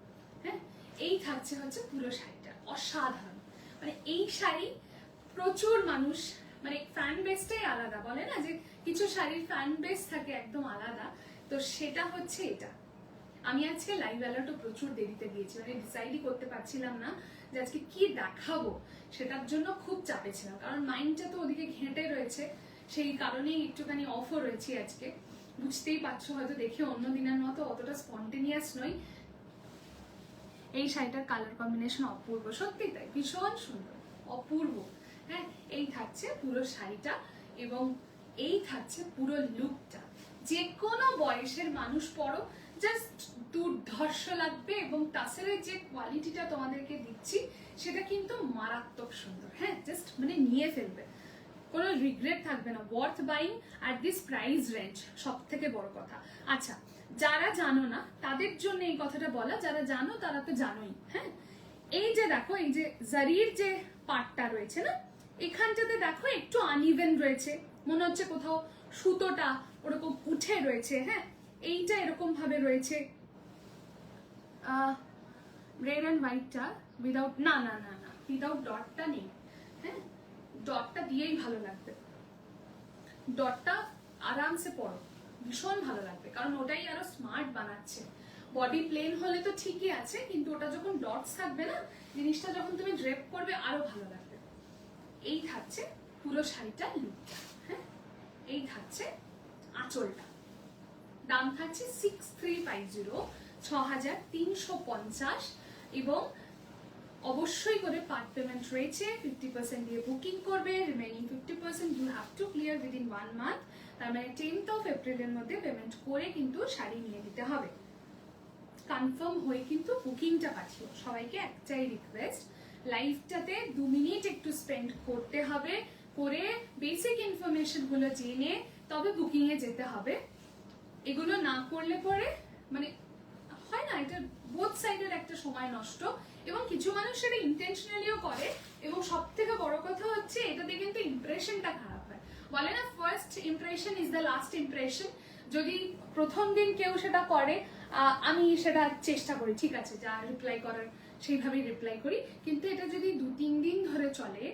হ্যাঁ, এই থাকছে হচ্ছে পুরো শাড়িটা, অসাধারণ। মানে এই শাড়ি প্রচুর মানুষ, মানে ফ্যান বেসটাই আলাদা, বলে না যে কিছু শাড়ির ফ্যান বেস থাকে একদম আলাদা, তো সেটা হচ্ছে এটা। আমি আজকে লাইভ অ্যালার্টও প্রচুর দেরিতে দিয়েছি, মানে ডিসাইডই করতে পারছিলাম না যে আজকে কি দেখাবো, সেটার জন্য খুব চাপে ছিলাম, কারণ মাইন্ডটা তো ওদিকে ঘেঁটে রয়েছে, সেই কারণেই একটুখানি অফও রয়েছি আজকে। বুঝতেই পারছো হয়তো দেখে অন্য দিনের মতো অতটা স্পন্টেনিয়াস নই। এই শাড়িটার কালার কম্বিনেশন অপূর্ব, সত্যি তাই, ভীষণ সুন্দর, অপূর্ব। হ্যাঁ, এই থাকছে পুরো শাড়িটা, এবং এই থাকছে পুরো লুকটা। যে কোনো বয়সের মানুষ পরো, জাস্ট দুর্ধর্ষ লাগবে, এবং টাসেলের যে কোয়ালিটিটা তোমাদেরকে দিচ্ছি সেটা কিন্তু মারাত্মক সুন্দর। হ্যাঁ, জাস্ট মানে নিয়ে ফেলবে, কোনো রিগ্রেট থাকবে না। Worth buying at this price range, সব থেকে বড় কথা। আচ্ছা, যারা জানো না তাদের জন্য এই কথাটা বলা, যারা জানো তারা তো জানোই। হ্যাঁ, এই যে দেখো, এই যে জারির যে পার্টটা রয়েছে না, এখানটাতে দেখো একটু আনইভেন রয়েছে, মনে হচ্ছে কোথাও সুতোটা ওরকম উঠে রয়েছে। হ্যাঁ, এইটা এরকম ভাবে রয়েছে, রেড অ্যান্ড হোয়াইটটা উইদাউট, না না না না উইদাউট ডটটা নেই। হ্যাঁ, ডটটা দিয়েই ভালো লাগবে, ডটটা আরামসে পরো, ভীষণ ভালো লাগবে, কারণ ওটাই আরো স্মার্ট বানাচ্ছে। বডি প্লেন হলে তো ঠিকই আছে, কিন্তু ওটা যখন ডটস থাকবে না, জিনিসটা যখন তুমি ড্রেপ করবে আরো ভালো লাগবে। এই থাকছে পুরো শাড়িটার লুকটা। হ্যাঁ, এই থাকছে আঁচলটা, দাম থাকছে 6350, 6350, এবং অবশ্যই করে পার্ট পেমেন্ট রয়েছে, 50% দিয়ে বুকিং করবে, remaining 50% you have to clear within 1 month. তার মানে 10th of এপ্রিলের মধ্যে পেমেন্ট করে কিন্তু শাড়ি নিয়ে নিতে হবে। কনফার্ম হয়ে কিন্তু বুকিংটা পাঠিও। সবাইকে একটাই রিকোয়েস্ট, লাইভটাতে 2 মিনিট একটু স্পেন্ড করতে হবে, করে বেসিক ইনফরমেশন গুলো জেনে তবে বুকিং এ যেতে হবে। এগুলো না করলে পরে মানে হয় না, এটা বোথ সাইডের একটা সময় নষ্ট, এবং কিছু মানুষ সেটা ইন্টেনশনালিও করে, এবং সব থেকে বড় কথা হচ্ছে এটাতে কিন্তু ইমপ্রেশনটা খারাপ হয়। বলে না, first impression is the last impression. যদি প্রথম দিন কেউ সেটা করে আমি সেটা চেষ্টা করি, ঠিক আছে, যা রিপ্লাই করার সেইভাবেই রিপ্লাই করি। কিন্তু এটা যদি 2-3 দিন ধরে চলে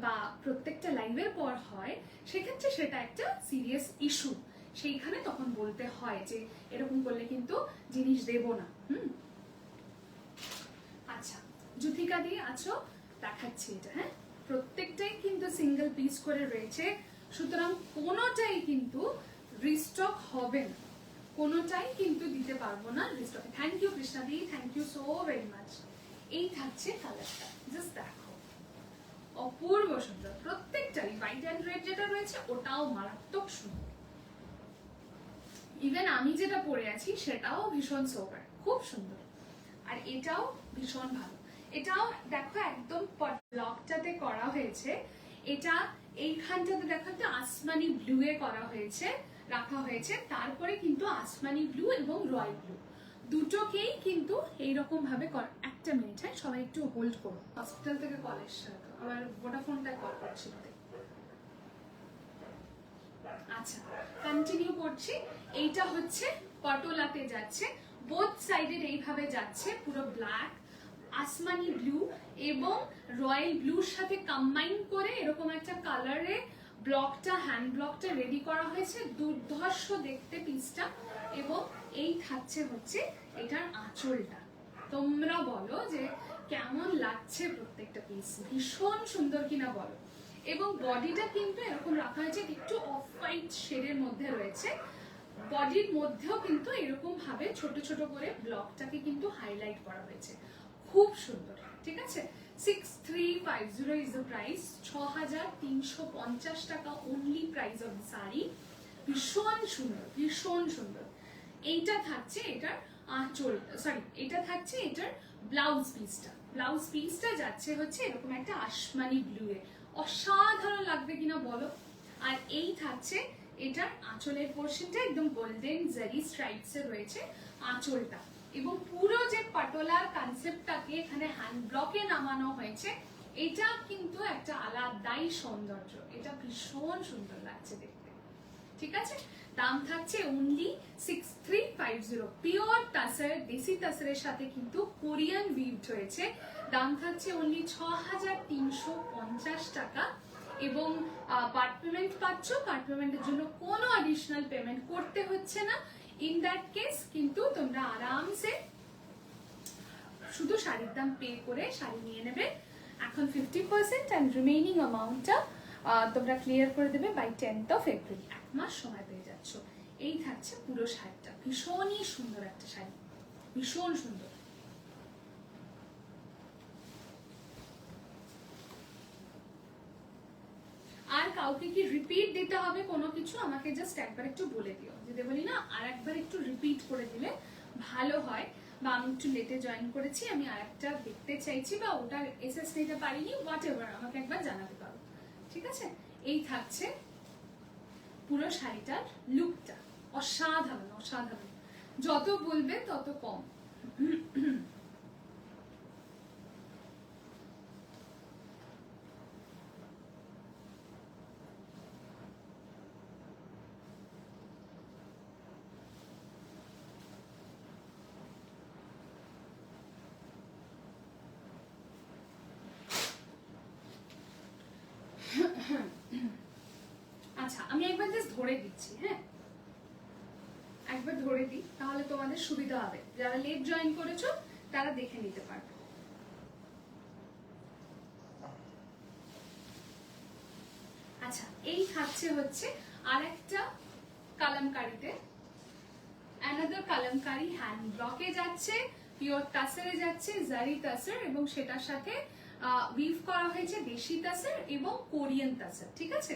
বা প্রত্যেকটা লাইভের পর হয়, সেক্ষেত্রে সেটা একটা সিরিয়াস ইস্যু। সেইখানে তখন বলতে হয় যে এরকম করলে কিন্তু জিনিস দেব না। আচ্ছা, জুথিকা দিয়ে আছো, দেখাচ্ছি এটা। হ্যাঁ, প্রত্যেকটাই কিন্তু সিঙ্গেল পিস করে রয়েছে, সুতরাং কোনোটাই কিন্তু রিস্টক হবে না, কোনোটাই কিন্তু দিতে পারবো না রিস্টকে। থ্যাংক ইউ কৃষ্ণাদি, thank you so very much. এই থাকছে কালারটা, জাস্ট দেখো, অপূর্ব সুন্দর। প্রত্যেকটাই হোয়াইট অ্যান্ড রেড যেটা রয়েছে ওটাও মারাত্মক সুন্দর। ইভেন আমি যেটা পরে আছি সেটাও ভীষণ সোবার, খুব সুন্দর। আর এটাও ভীষণ ভালো। এটাও দেখো একদম ব্লকটাতে করা হয়েছে। এটা এইখানটাতে দেখো একটা আসমানি ব্লু এ করা হয়েছে, রাখা হয়েছে। তারপরে কিন্তু আসমানি ব্লু এবং রয়্যাল ব্লু দুটোকেই কিন্তু এইরকম ভাবে একটা মিনিট, হ্যাঁ সবাই একটু হোল্ড করো। হসপিটাল থেকে কল এসছে, আমার ভোডাফোনটায় কল করছিল। আচ্ছা, কন্টিনিউ করছি। এইটা হচ্ছে পটোলাতে যাচ্ছে, বোথ সাইডের এইভাবে যাচ্ছে, পুরো ব্ল্যাক, আসমানি ব্লু এবং রয়্যাল ব্লুর সাথে কম্বাইন করে এরকম একটা কালারে ব্লকটা, হ্যান্ড ব্লকটা রেডি করা হয়েছে। দুর্ধর্ষ দেখতে পিসটা। এবং এই থাকছে হচ্ছে এটার আঁচলটা। তোমরা বলো যে কেমন লাগছে প্রত্যেকটা পিস, ভীষণ সুন্দর কিনা বলো। এবং বডিটা কিন্তু এরকম রাখা হয়েছে, একটু অফ হোয়াইট শেডের মধ্যে রয়েছে। বডির মধ্যেও কিন্তু এরকম ভাবে ছোট ছোট করে ব্লকটাকে কিন্তু হাইলাইট করা হয়েছে, খুব সুন্দর। ঠিক আছে, 6350 ইজ দ্য প্রাইস, 6350 টাকা অনলি প্রাইস অফ শাড়ি। ভীষণ সুন্দর, ভীষণ সুন্দর। এইটা থাকছে এটার আঁচল, সরি এটা থাকছে এটার ব্লাউজ পিসটা। ব্লাউজ পিসটা যাচ্ছে হচ্ছে এরকম একটা আসমানি ব্লু এ, অসাধারণ লাগবে কিনা বলো। আর এই থাকছে এটার আঁচলের পোর্শনটা, একদম গোল্ডেন জারি স্ট্রাইপস এ রয়েছে আঁচলটা। এবং পুরো যে পাটোলার কনসেপ্টটাকে এখানে হ্যান্ড ব্লকে নামানো হয়েছে, এটা কিন্তু একটা আলাদাই সৌন্দর্য। এটা ভীষণ সুন্দর লাগছে দেখতে। ঠিক আছে, দাম থাকছে অনলি 6350। পিওর তাসার, দেশি তাসারের সাথে কিন্তু কোরিয়ান উইভড হয়েছে। দাম থাকছে অনলি 6350 টাকা। এবং পার্ট পেমেন্ট পাচ্ছ, পার্ট পেমেন্টের জন্য কোনো অ্যাডিশনাল পেমেন্ট করতে হচ্ছে না। ইন দ্যাট কেস কিন্তু তোমরা আরামসে শুধু শাড়ির দাম পে করে শাড়ি নিয়ে নেবে। এখন 50% অ্যান্ড রিমেইনিং অ্যামাউন্টটা তোমরা ক্লিয়ার করে দেবে বাই 10th of April। 1 মাস সময় পেয়ে যাচ্ছ। এই থাকছে পুরো শাড়িটা, ভীষণই সুন্দর একটা শাড়ি, ভীষণ সুন্দর। আর কাউকে কি রিপিট দিতে হবে কোনো কিছু, আমাকে জাস্ট একবার একটু বলে দিও। যদি বলি না আর একবার একটু রিপিট করে দিলে ভালো হয়, বা আমি একটু লেটে জয়েন করেছি, আমি আর একটা দেখতে চাইছি, বা ওটা এসএস নিতে পারিনি, হোয়াট এভার, আমাকে একবার জানাতে পারো। ঠিক আছে, এই থাকছে পুরো শাড়িটার লুকটা, অসাধারণ অসাধারণ। যত বলবে তত কম। আচ্ছা, আমি একবার জাস্ট ধরে দিচ্ছি। হ্যাঁ, একবার ধরে দিই, তাহলে তোমাদের সুবিধা হবে। যারা লেট জয়েন করেছো তারা দেখে নিতে পারবে। আচ্ছা, এই থাকছে হচ্ছে আরেকটা কালামকারীতে, অ্যানাদার কালামকারী হ্যান্ড ব্লকে যাচ্ছে, পিওর তাসারে যাচ্ছে, জারি তাসার, এবং সেটার সাথে উইভ করা হয়েছে দেশি তাসার এবং কোরিয়ান তাসার। ঠিক আছে,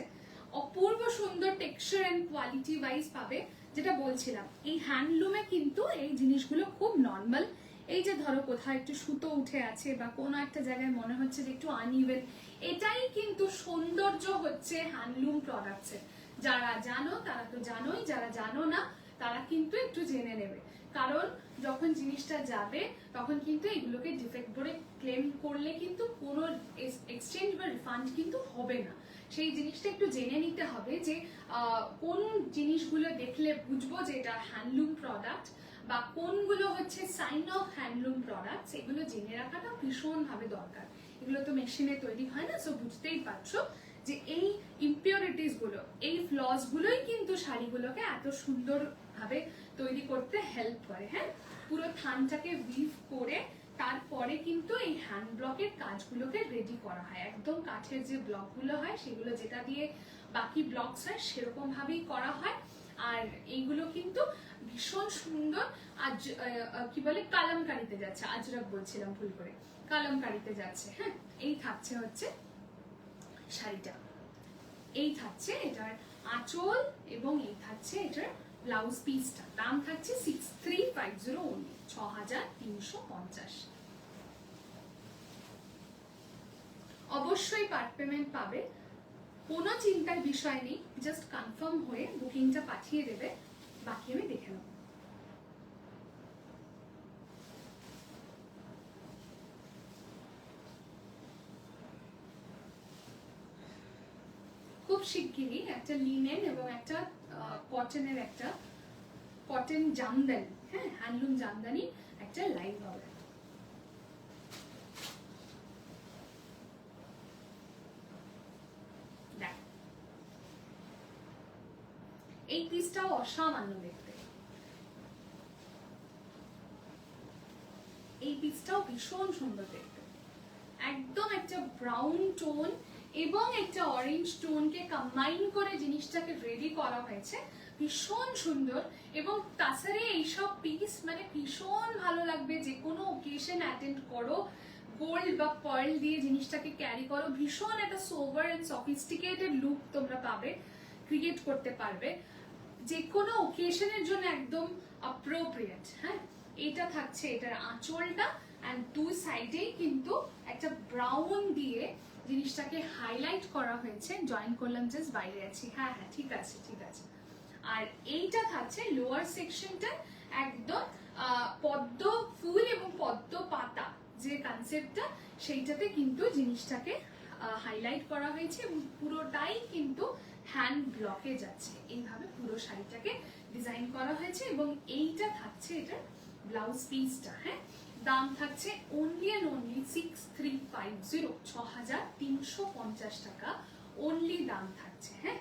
অপূর্ব সুন্দর টেক্সচার এন্ড কোয়ালিটি ওয়াইজ পাবে। যেটা বলছিলাম, এই হ্যান্ডলুমে কিন্তু এই জিনিসগুলো খুব নর্মাল। এই যে ধরো কোথাও একটু সুতো উঠে আছে বা কোনো একটা জায়গায় মনে হচ্ছে যে একটু আনইভেন, এটাই কিন্তু সৌন্দর্য হচ্ছে হ্যান্ডলুম প্রোডাক্টসের। যারা জানো তারা তো জানোই, যারা জানো না তারা কিন্তু একটু জেনে নেবে। কারণ যখন জিনিসটা যাবে তখন কিন্তু এগুলোকে ডিফেক্ট বলে ক্লেম করলে কিন্তু কোনো এক্সচেঞ্জ বা রিফান্ড কিন্তু হবে না। সেই জিনিসটা একটু জেনে নিতে হবে যে কোন জিনিসগুলো দেখলে বুঝবো যে এটা হ্যান্ডলুম প্রোডাক্ট, বা কোনগুলো হচ্ছে সাইন অফ হ্যান্ডলুম প্রোডাক্টস, এগুলো জেনে রাখাটা ভীষণভাবে দরকার। এগুলো তো মেশিনে তৈরি হয় না, সো বুঝতেই পারছো যে এই ইম্পিউরিটিস গুলো, এই ফ্লস গুলোই কিন্তু শাড়িগুলোকে এত সুন্দর ভাবে তৈরি করতে হেল্প করে। হ্যাঁ, পুরো থানটাকে উইভ করে তারপরে কিন্তু এই হ্যান্ড ব্লকের কাজগুলোকে রেডি করা হয়। একদম কাঠের যে ব্লকগুলো হয় সেগুলো যেটা দিয়ে বাকি ব্লকস হয় সেরকম ভাবেই করা হয়। আর এইগুলো কিন্তু ভীষণ সুন্দর। আজ কি বলে কালামকারিতে যাচ্ছে, আজরাক বলছিলাম ভুল করে, কালামকারিতে যাচ্ছে। হ্যাঁ, এই থাকছে হচ্ছে শাড়িটা, এই থাকছে এটার আঁচল এবং এই থাকছে এটার ব্লাউজ পিসটা। দাম থাকছে 6350 only, 6350। অবশ্যই পার্ট পেমেন্ট পাবে, কোনো চিন্তার বিষয় নেই, জাস্ট কনফার্ম হয়ে বুকিংটা পাঠিয়ে দেবে, বাকি আমি দেখে নেব। খুব শিগগিরই একটা লিনেন এবং একটা কটনের, একটা কটন জামদানি, হ্যাঁ হ্যান্ডলুম জামদানি একটা লাইভ হবে। দেখ, এই পিসটাও অসামান্য দেখতে, এই পিসটাও ভীষণ সুন্দর দেখতে। একদম একটা ব্রাউন টোন এবং একটা অরেঞ্জ টোনকে কম্বাইন করে জিনিসটাকে রেডি করা হয়েছে, ভীষণ সুন্দর। এবং তাছাড়া এইসব পিস মানে ভীষণ ভালো লাগবে, যে কোনো ওকেশন অ্যাটেন্ড করো, গোল্ড বা পার্ল দিয়ে জিনিসটাকে ক্যারি করো, ভীষণ একটা সোভার এন্ড সফিস্টিকেটেড লুক তোমরা পাবে, ক্রিয়েট করতে পারবে, যে কোনো ওকেশনের জন্য একদম অ্যাপ্রোপ্রিয়েট। হ্যাঁ, এটা থাকছে এটার আঁচলটা, এন্ড দুই সাইডেই কিন্তু একটা ব্রাউন দিয়ে জিনিসটাকে হাইলাইট করা হয়েছে। জয়েন করলাম, জাস্ট বাইরে আছি। হ্যাঁ হ্যাঁ ঠিক আছে ঠিক আছে। আর এইটা থাকছে লোয়ার সেকশনটা, একদম পদ্ম ফুল এবং পদ্ম পাতা যে কনসেপ্টটা, সেইটাতে কিন্তু জিনিসটাকে হাইলাইট করা হয়েছে এবং পুরোটাই কিন্তু হ্যান্ড ব্লকে যাচ্ছে। এইভাবে পুরো শাড়িটাকে ডিজাইন করা হয়েছে এবং এইটা থাকছে এটার ব্লাউজ পিসটা। হ্যাঁ, দাম থাকছে অনলি অ্যান্ড অনলি 6350, 6350 টাকা অনলি দাম থাকছে। হ্যাঁ,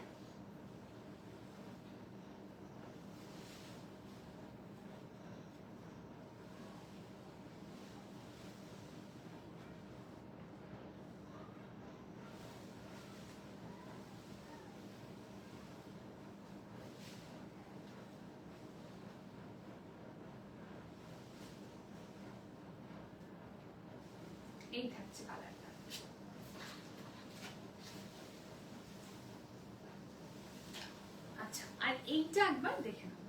এই থাকছে কালারটা। আচ্ছা, আর এইটা একবার দেখে নাও,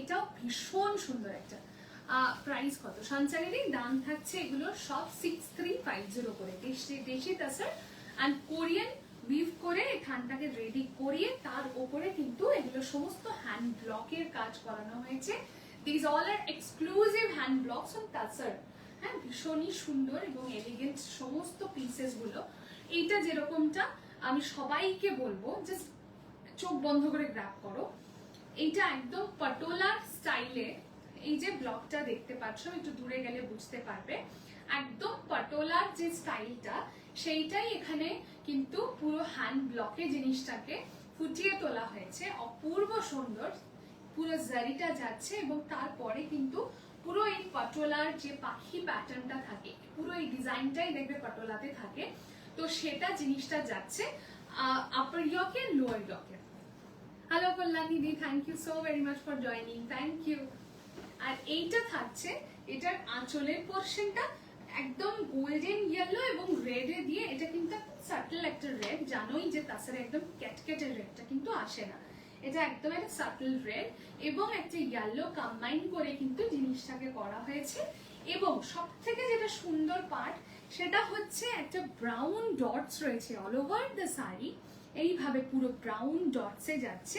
এটাও ভীষণ সুন্দর একটা। প্রাইস কত সঞ্চারেরই দাম থাকছে, এগুলো সব 6350 করে, দেশি তাসার অ্যান্ড কোরিয়ান উইভ করে এখানটাকে রেডি করিয়ে তার উপরে কিন্তু এগুলো সমস্ত হ্যান্ড ব্লকের কাজ করানো হয়েছে। This all are exclusive hand blocks on tussar. হ্যাঁ, ভীষণই সুন্দর এবং এলিগেন্ট সমস্ত পিসেস গুলো। এইটা যেরকমটা আমি সবাইকে বলবো, জাস্ট চোখ বন্ধ করে গ্র্যাব করো। এইটা একদম পাটোলার স্টাইলে, এই যে ব্লকটা দেখতে পাচ্ছ, একটু দূরে গেলে বুঝতে পারবে, একদম পাটোলার যে স্টাইলটা সেইটাই এখানে কিন্তু পুরো হ্যান্ড ব্লকে জিনিসটাকে ফুটিয়ে তোলা হয়েছে। অপূর্ব সুন্দর পুরো জারিটা যাচ্ছে এবং তারপরে কিন্তু পুরো এই পাটোলার যে পাখি প্যাটার্নটা থাকে, পুরো এই ডিজাইনটাই দেখবে পাটোলাতে থাকে, তো সেটা জিনিসটা যাচ্ছে আপার ইয়কে লোয়ার ইয়কে। Hello Kalyani di, thank you so very much for joining, thank you. আর এইটা থাকছে এটার আঁচলের পোর্শনটা একদম গোল্ডেন ইয়েলো এবং রেডে দিয়ে, এটা কিন্তু সাটল একটা রেড, জানোই যে তাছাড়া একদম ক্যাটকেটের রেডটা কিন্তু আসে না, এটা একদম একটা সাটল রেড এবং একটা ইয়েলো কম্বাইন করে কিন্তু জিনিসটাকে করা হয়েছে। এবং সব থেকে যেটা সুন্দর পার্ট সেটা হচ্ছে একটা ব্রাউন ডটস রয়েছে অল ওভার দ্য শাড়ি, এইভাবে পুরো ব্রাউন ডটসে যাচ্ছে।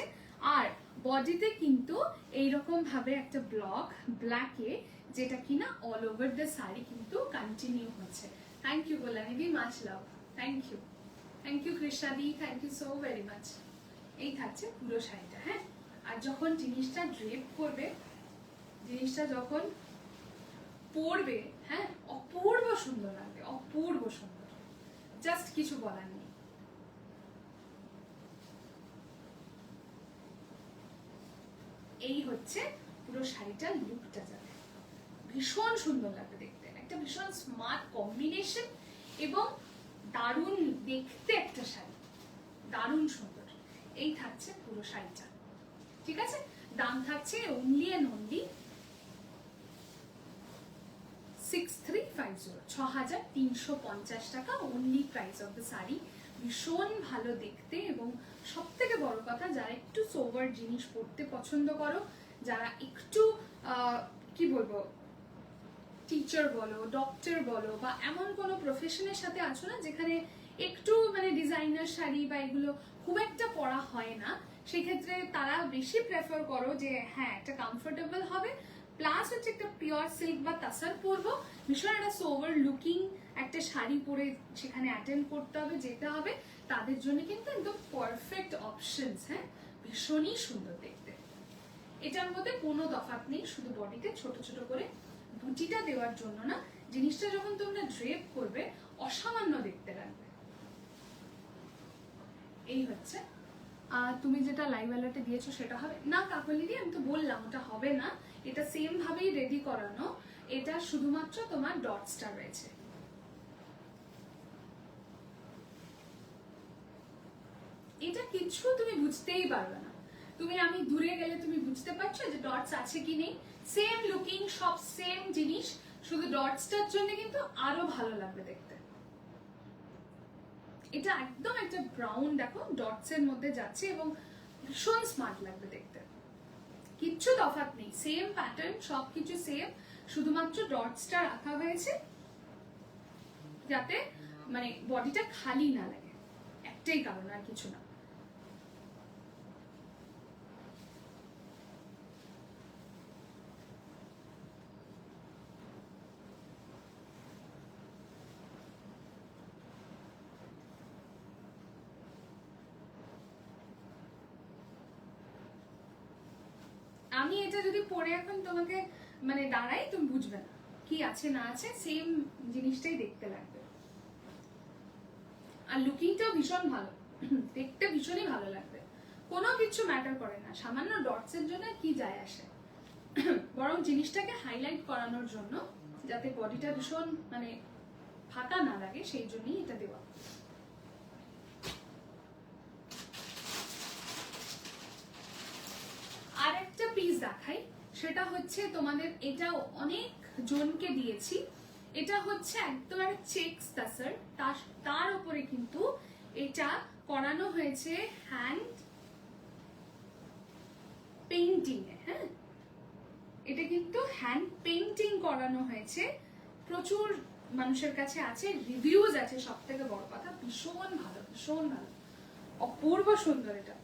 আর বডিতে কিন্তু এইরকম ভাবে একটা ব্লক ব্ল্যাকে, যেটা কিনা অল ওভার দ্য শাড়ি কিন্তু কন্টিনিউ হচ্ছে। Thank you Kalyani di, much love, thank you, thank you Krishna di, thank you so very much. এই থাকছে পুরো শাড়িটা। হ্যাঁ, আর যখন জিনিসটা ড্রেপ করবে জিনিসটা যখন পরবে, হ্যাঁ, অপূর্ব সুন্দর লাগবে, অপূর্ব সুন্দর, জাস্ট কিছু বলার নেই। এই হচ্ছে পুরো শাড়িটার লুকটা, যাবে ভীষণ সুন্দর লাগবে দেখতে, একটা ভীষণ স্মার্ট কম্বিনেশন এবং দারুণ দেখতে একটা শাড়ি, দারুণ সুন্দর। এই থাকছে পুরো শাড়িটা, ঠিক আছে। দাম থাকছে অনলি এন্ড অনলি 6350, 6350 টাকা only price of the sari. ভীষণ ভালো দেখতে এবং সব থেকে বড় কথা, যারা একটু সোভার জিনিস পরতে পছন্দ করো, যারা একটু কি বলবো, টিচার বলো, ডক্টর বলো, বা এমন কোনো প্রফেশনের সাথে আছো না যেখানে একটু মানে ডিজাইনার শাড়ি বা এগুলো খুব একটা পরা হয় না, সেক্ষেত্রে তারা বেশি প্রেফার করো যে হ্যাঁ একটা কমফোর্টেবল হবে, প্লাস হচ্ছে একটা পিওর সিল্ক বা তাসার পরবো, ভীষণ একটা সোভার লুকিং একটা শাড়ি পরে সেখানে অ্যাটেন্ড করতে হবে, যেতে হবে, তাদের জন্য কিন্তু একদম পারফেক্ট অপশনস। হ্যাঁ, ভীষণই সুন্দর দেখতে। এটার মধ্যে কোনো তফাৎ নেই, শুধু বডিতে ছোট ছোট করে বুটিটা দেওয়ার জন্য না, জিনিসটা যখন তোমরা ড্রেপ করবে অসামান্য দেখতে লাগবে। এই হচ্ছে তুমি যেটা লাইভ অ্যালার্টে দিয়েছো সেটা হবে না কাকলিদি, আমি তো বললাম ওটা হবে না, এটা সেম ভাবেই রেডি করানো, এটা শুধুমাত্র তোমার ডটসটা রয়েছে। এটা কিছু তুমি বুঝতেই পারবে না, তুমি আমি দূরে গেলে তুমি বুঝতে পারছো যে ডটস আছে কি নেই, সেম লুকিং, সব সেম জিনিস, শুধু ডটসটার জন্য কিন্তু আরো ভালো লাগবে দেখতে। এটা একদম একটা ব্রাউন, দেখো ডটস এর মধ্যে যাচ্ছে এবং ভীষণ স্মার্ট লাগবে দেখতে, কিচ্ছু তফাৎ নেই, সেম প্যাটার্ন, সবকিছু সেম, শুধুমাত্র ডটসটা রাখা হয়েছে যাতে মানে বডিটা খালি না লাগে, একটাই কারণ, আর কিছু না। আমি এটা যদি পরে এখন তোমাকে মানে দাঁড়াই, তুমি বুঝবে না কি আছে না আছে, সেম জিনিসটাই দেখতে লাগবে। আর লুকিংটাও ভীষণ ভালো, দেখতে ভীষণই ভালো লাগবে, কোনো কিছু ম্যাটার করে না, সামান্য ডটস এর জন্য কি যায় আসে, বরং জিনিসটাকে হাইলাইট করানোর জন্য, যাতে বডিটা ভীষণ মানে ফাঁকা না লাগে, সেই জন্যই এটা দেওয়া। আর একটা পিস দেখাই, সেটা হচ্ছে তোমাদের, এটাও অনেক জনকে দিয়েছি, এটা হচ্ছে একদম একটা চেকস তাসার, তার উপরে কিন্তু এটা করানো হয়েছে হ্যান্ড পেইন্টিং এ। হ্যাঁ, এটা কিন্তু হ্যান্ড পেইন্টিং করানো হয়েছে, প্রচুর মানুষের কাছে আছে, রিভিউজ আছে, সব থেকে বড় কথা ভীষণ ভালো, ভীষণ ভালো, অপূর্ব সুন্দর এটা।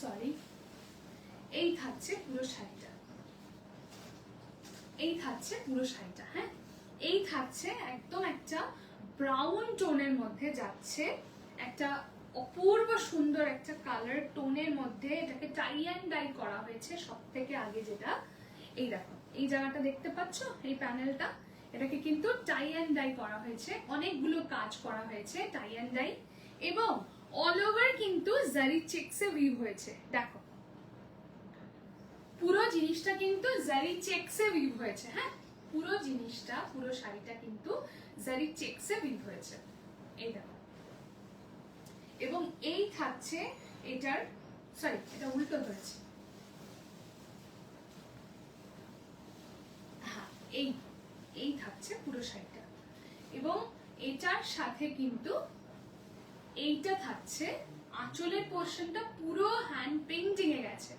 সরি, এই থাকছে পুরো শাড়িটা, এই থাকছে পুরো শাড়িটা। হ্যাঁ, এই থাকছে একদম একটা ব্রাউন টোনের মধ্যে যাচ্ছে, একটা অপূর্ব সুন্দর একটা কালার টোনের মধ্যে, এটাকে টাই অ্যান্ড ডাই করা হয়েছে সব থেকে আগে, যেটা এই দেখো এই জায়গাটা দেখতে পাচ্ছ, এই প্যানেলটা, এটাকে কিন্তু টাই অ্যান্ড ডাই করা হয়েছে, অনেকগুলো কাজ করা হয়েছে টাই অ্যান্ড ডাই, এবং অল ওভার কিন্তু জারি চেকসে ভিউ হয়েছে, দেখো পুরো জিনিসটা কিন্তু জারি চেকসে ভিউ হয়েছে। হ্যাঁ, পুরো জিনিসটা, পুরো শাড়িটা কিন্তু জারি চেকসে ভিউ হয়েছে, এই দেখো। এবং এই থাকছে এটার, সরি এটা উল্টো হয়েছে, হ্যাঁ এই এই থাকছে পুরো শাড়িটা, এবং এটার সাথে কিন্তু এইটা থাকছে, আঁচলের পোর্শনটা পুরো হ্যান্ড পেইন্টিং এ গেছে,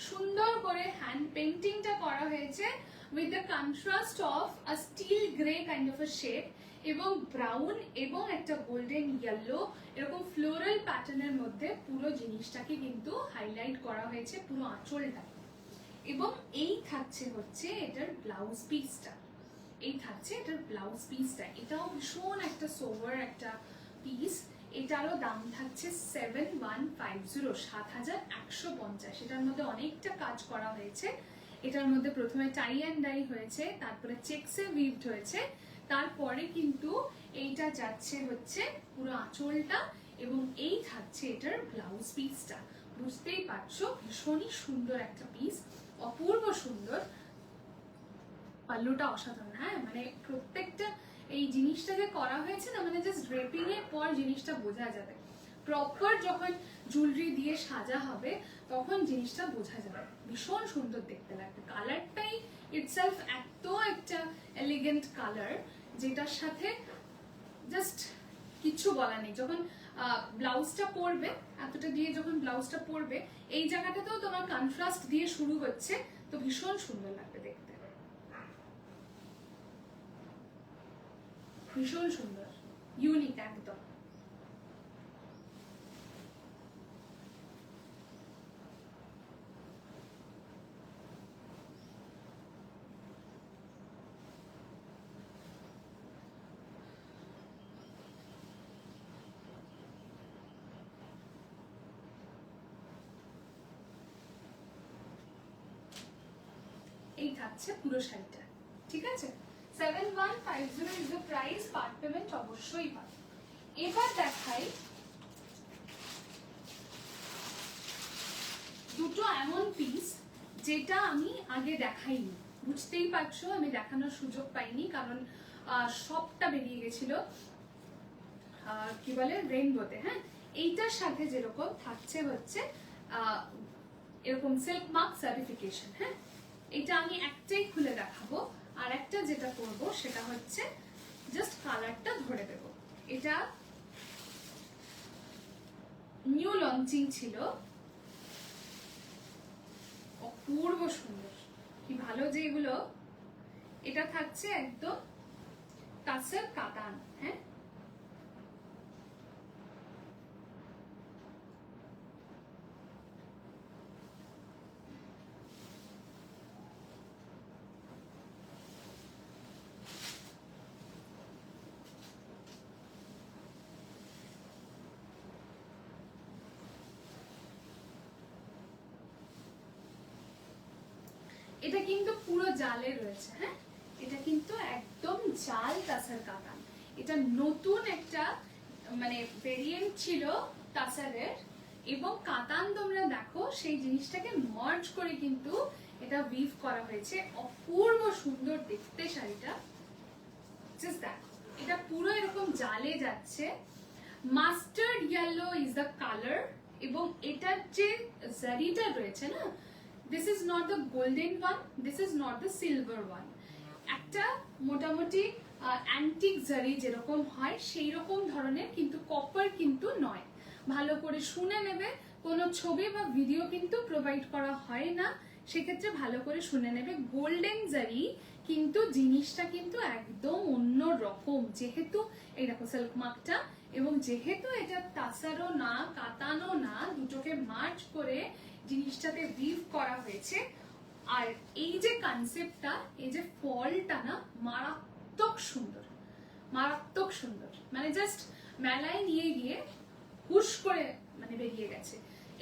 সুন্দর করে হ্যান্ড পেইন্টিংটা করা হয়েছে with the contrast of a steel grey kind of a shade, এবং ব্রাউন এবং একটা গোল্ডেন ইয়েলো, এরকম ফ্লোরাল প্যাটার্নের মধ্যে পুরো জিনিসটাকে কিন্তু হাইলাইট করা হয়েছে, পুরো আঁচলটা। এবং এই থাকছে হচ্ছে এটার ব্লাউজ পিসটা, এই থাকছে এটার ব্লাউজ পিসটা, এটাও ভীষণ একটা সোভার একটা পিস, এটারও দাম থাকছে 7150, 7150। এটার মধ্যে অনেকটা কাজ করা হয়েছে। এটার মধ্যে প্রথমে টাই অ্যান্ড ডাই হয়েছে, তারপরে চেকসে উইভড হয়েছে, তারপরে কিন্তু এইটা যাচ্ছে হচ্ছে পুরো আঁচলটা, এবং এই থাকছে এটার ব্লাউজ পিসটা। বুঝতেই পারছো ভীষণই সুন্দর একটা পিস, অপূর্ব সুন্দর। পাল্লুটা অসাধারণ। হ্যাঁ মানে প্রত্যেকটা এই জিনিসটা যে করা হয়েছে না, মানে জাস্ট ড্রেপিং এর পর জিনিসটা বোঝা যাবে। প্রপার যখন জুয়েলারি দিয়ে সাজা হবে তখন জিনিসটা বোঝা যাবে। ভীষণ সুন্দর দেখতে লাগবে। কালারটাই ইটসেলফ এত একটা এলিগেন্ট কালার, যেটার সাথে জাস্ট কিছু বলার নেই। যখন ব্লাউজটা পরবে, এতটা দিয়ে যখন ব্লাউজটা পরবে, এই জায়গাটাতেও তোমার কন্ট্রাস্ট দিয়ে শুরু হচ্ছে, তো ভীষণ সুন্দর লাগবে দেখতে, ভীষণ সুন্দর, ইউনিক একদম। এই থাকছে পুরো শাড়িটা, ঠিক আছে। 7150 is the price. Part payment অবশ্যই পাবে। এবার দেখাই দুটো এমন পিস যেটা আমি আগে দেখাইনি। বুঝতেই পারছো আমি দেখানোর সুযোগ পাইনি, কারণ সবটা বেরিয়ে গেছিল কি বলে রেইনবোতে। হ্যাঁ, এইটার সাথে যেরকম থাকছে হচ্ছে এরকম সিল্ক মার্ক সার্টিফিকেশন। হ্যাঁ, এটা আমি একটাই খুলে দেখাবো, আর একটা যেটা করব সেটা হচ্ছে জাস্ট কালারটা ধরে দেব। এটা নিউ লঞ্চিং ছিল, অপূর্ব সুন্দর, কি ভালো যে এগুলো। এটা থাকছে একদম কাঁচের কাতান। হ্যাঁ, এটা কিন্তু পুরো জালে রয়েছে। হ্যাঁ, এটা কিন্তু একদম জাল তাসার কাতান। এটা নতুন একটা মানে ভেরিয়েন্ট ছিল তাসারের, এবং কাতান তোমরা দেখো সেই জিনিসটাকে মার্জ করে কিন্তু এটা উইভ করা হয়েছে। অপূর্ব সুন্দর দেখতে শাড়িটা, জাস্ট দেখো। এটা পুরো এরকম জালে যাচ্ছে। Mustard yellow is the colour, এবং এটার যে জারিটা রয়েছে না, this is not the golden one, this is not the silver one, একটা মোটামুটি অ্যান্টিক জারি যেরকম হয় সেই রকম ধরনের, কিন্তু কপার কিন্তু নয়। ভালো করে শুনে নেবে, কোনো ছবি বা ভিডিও কিন্তু প্রোভাইড করা হয় না, সেক্ষেত্রে ভালো করে শুনে নেবে। গোল্ডেন জারি কিন্তু জিনিসটা কিন্তু একদম অন্য রকম, যেহেতু এই দেখো সিল্ক মার্কটা, এবং যেহেতু এটা তাসারও না কাতানও না, দুটোকে মার্চ করে জিনিসটাতে উইভ করা হয়েছে। আর এই যে কনসেপ্টটা, এই যে ফলটা না, মারাত্মক সুন্দর, মারাত্মক সুন্দর। মানে জাস্ট মেলায় নিয়ে গিয়ে হুশ করে মানে বেরিয়ে গেছে।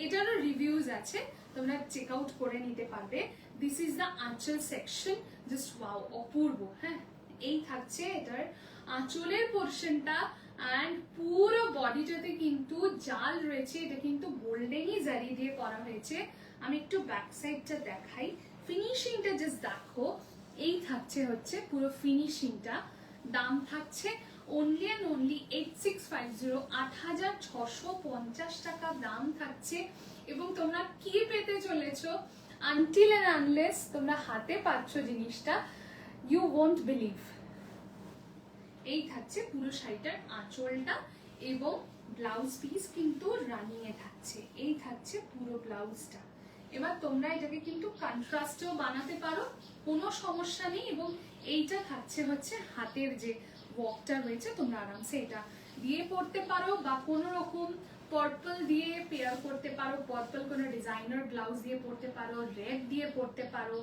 এটারও রিভিউজ আছে, তোমরা চেক আউট করে নিতে পারবে। দিস ইজ দ্য আঁচল সেকশন, জাস্ট ওয়াও, অপূর্ব। হ্যাঁ, এই থাকছে এটার আঁচলের পোর্শনটা, অ্যান্ড পুরো বডিটাতে কিন্তু জাল রয়েছে। এটা কিন্তু গোল্ডেনই জারি দিয়ে করা হয়েছে। আমি একটু ব্যাক সাইডটা দেখাই, ফিনিশিংটা জাস্ট দেখো। এই থাকছে হচ্ছে পুরো ফিনিশিংটা। দাম থাকছে অনলি অ্যান্ড অনলি 8650, 8650 টাকা দাম থাকছে। এবং তোমরা কি পেতে চলেছো, আনটিল এন্ড আনলেস তোমরা হাতে পাচ্ছ জিনিসটা, ইউ ওয়ন্ট বিলিভ। এই থাকছে পুরো শাড়িটার আঁচলটা, এবং ব্লাউজ পিস কিন্তু রানিং এ থাকছে। এই থাকছে পুরো ব্লাউজটা। এবার তোমরা এটাকে কিন্তু কন্ট্রাস্টেও বানাতে পারো, কোনো সমস্যা নেই। এবং এইটা থাকছে হচ্ছে হাতের যে ওয়ার্কটা রয়েছে, তোমরা আরামসে এটা দিয়ে পরতে পারো, বা কোনো রকম পার্পল দিয়ে পেয়ার করতে পারো, পার্পল কোনো ডিজাইনার ব্লাউজ দিয়ে পরতে পারো, রেড দিয়ে পরতে পারো,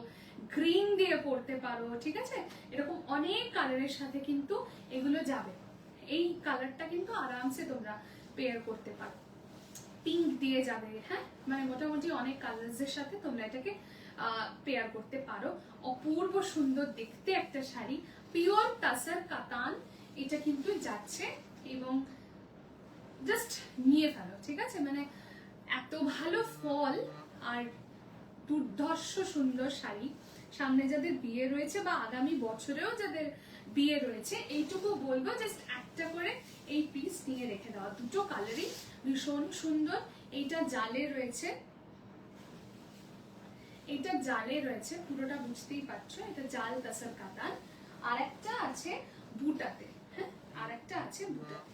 গ্রিন দিয়ে পরতে পারো, ঠিক আছে। এরকম অনেক কালারের সাথে কিন্তু এগুলো যাবে। এই কালারটা কিন্তু আরামসে তোমরা পেয়ার করতে পারো। পিঙ্ক দিয়ে যাবে, হ্যাঁ, মানে মোটামুটি অনেক কালার্সের সাথে তোমরা এটাকে পেয়ার করতে পারো। অপূর্ব সুন্দর দেখতে একটা শাড়ি, পিওর তাসার কাতান এটা কিন্তু যাচ্ছে, এবং জাস্ট নিয়ে ফেলো, ঠিক আছে? মানে এত ভালো ফল আর দুর্ধর্ষ সুন্দর শাড়ি। সামনে যাদের বিয়ে রয়েছে বা আগামী বছরেও যাদের বিয়ে রয়েছে, এইটুকু বলবো জাস্ট একটা করে এই পিস নিয়ে রেখে দেওয়া। দুটো কালারই ভীষণ সুন্দর। এইটা জালে রয়েছে, এটা জালে রয়েছে, পুরোটা বুঝতেই পারছো, এটা জাল তাসার কাতান। আর একটা আছে বুটাতে, হ্যাঁ, আর একটা আছে বুটাতে।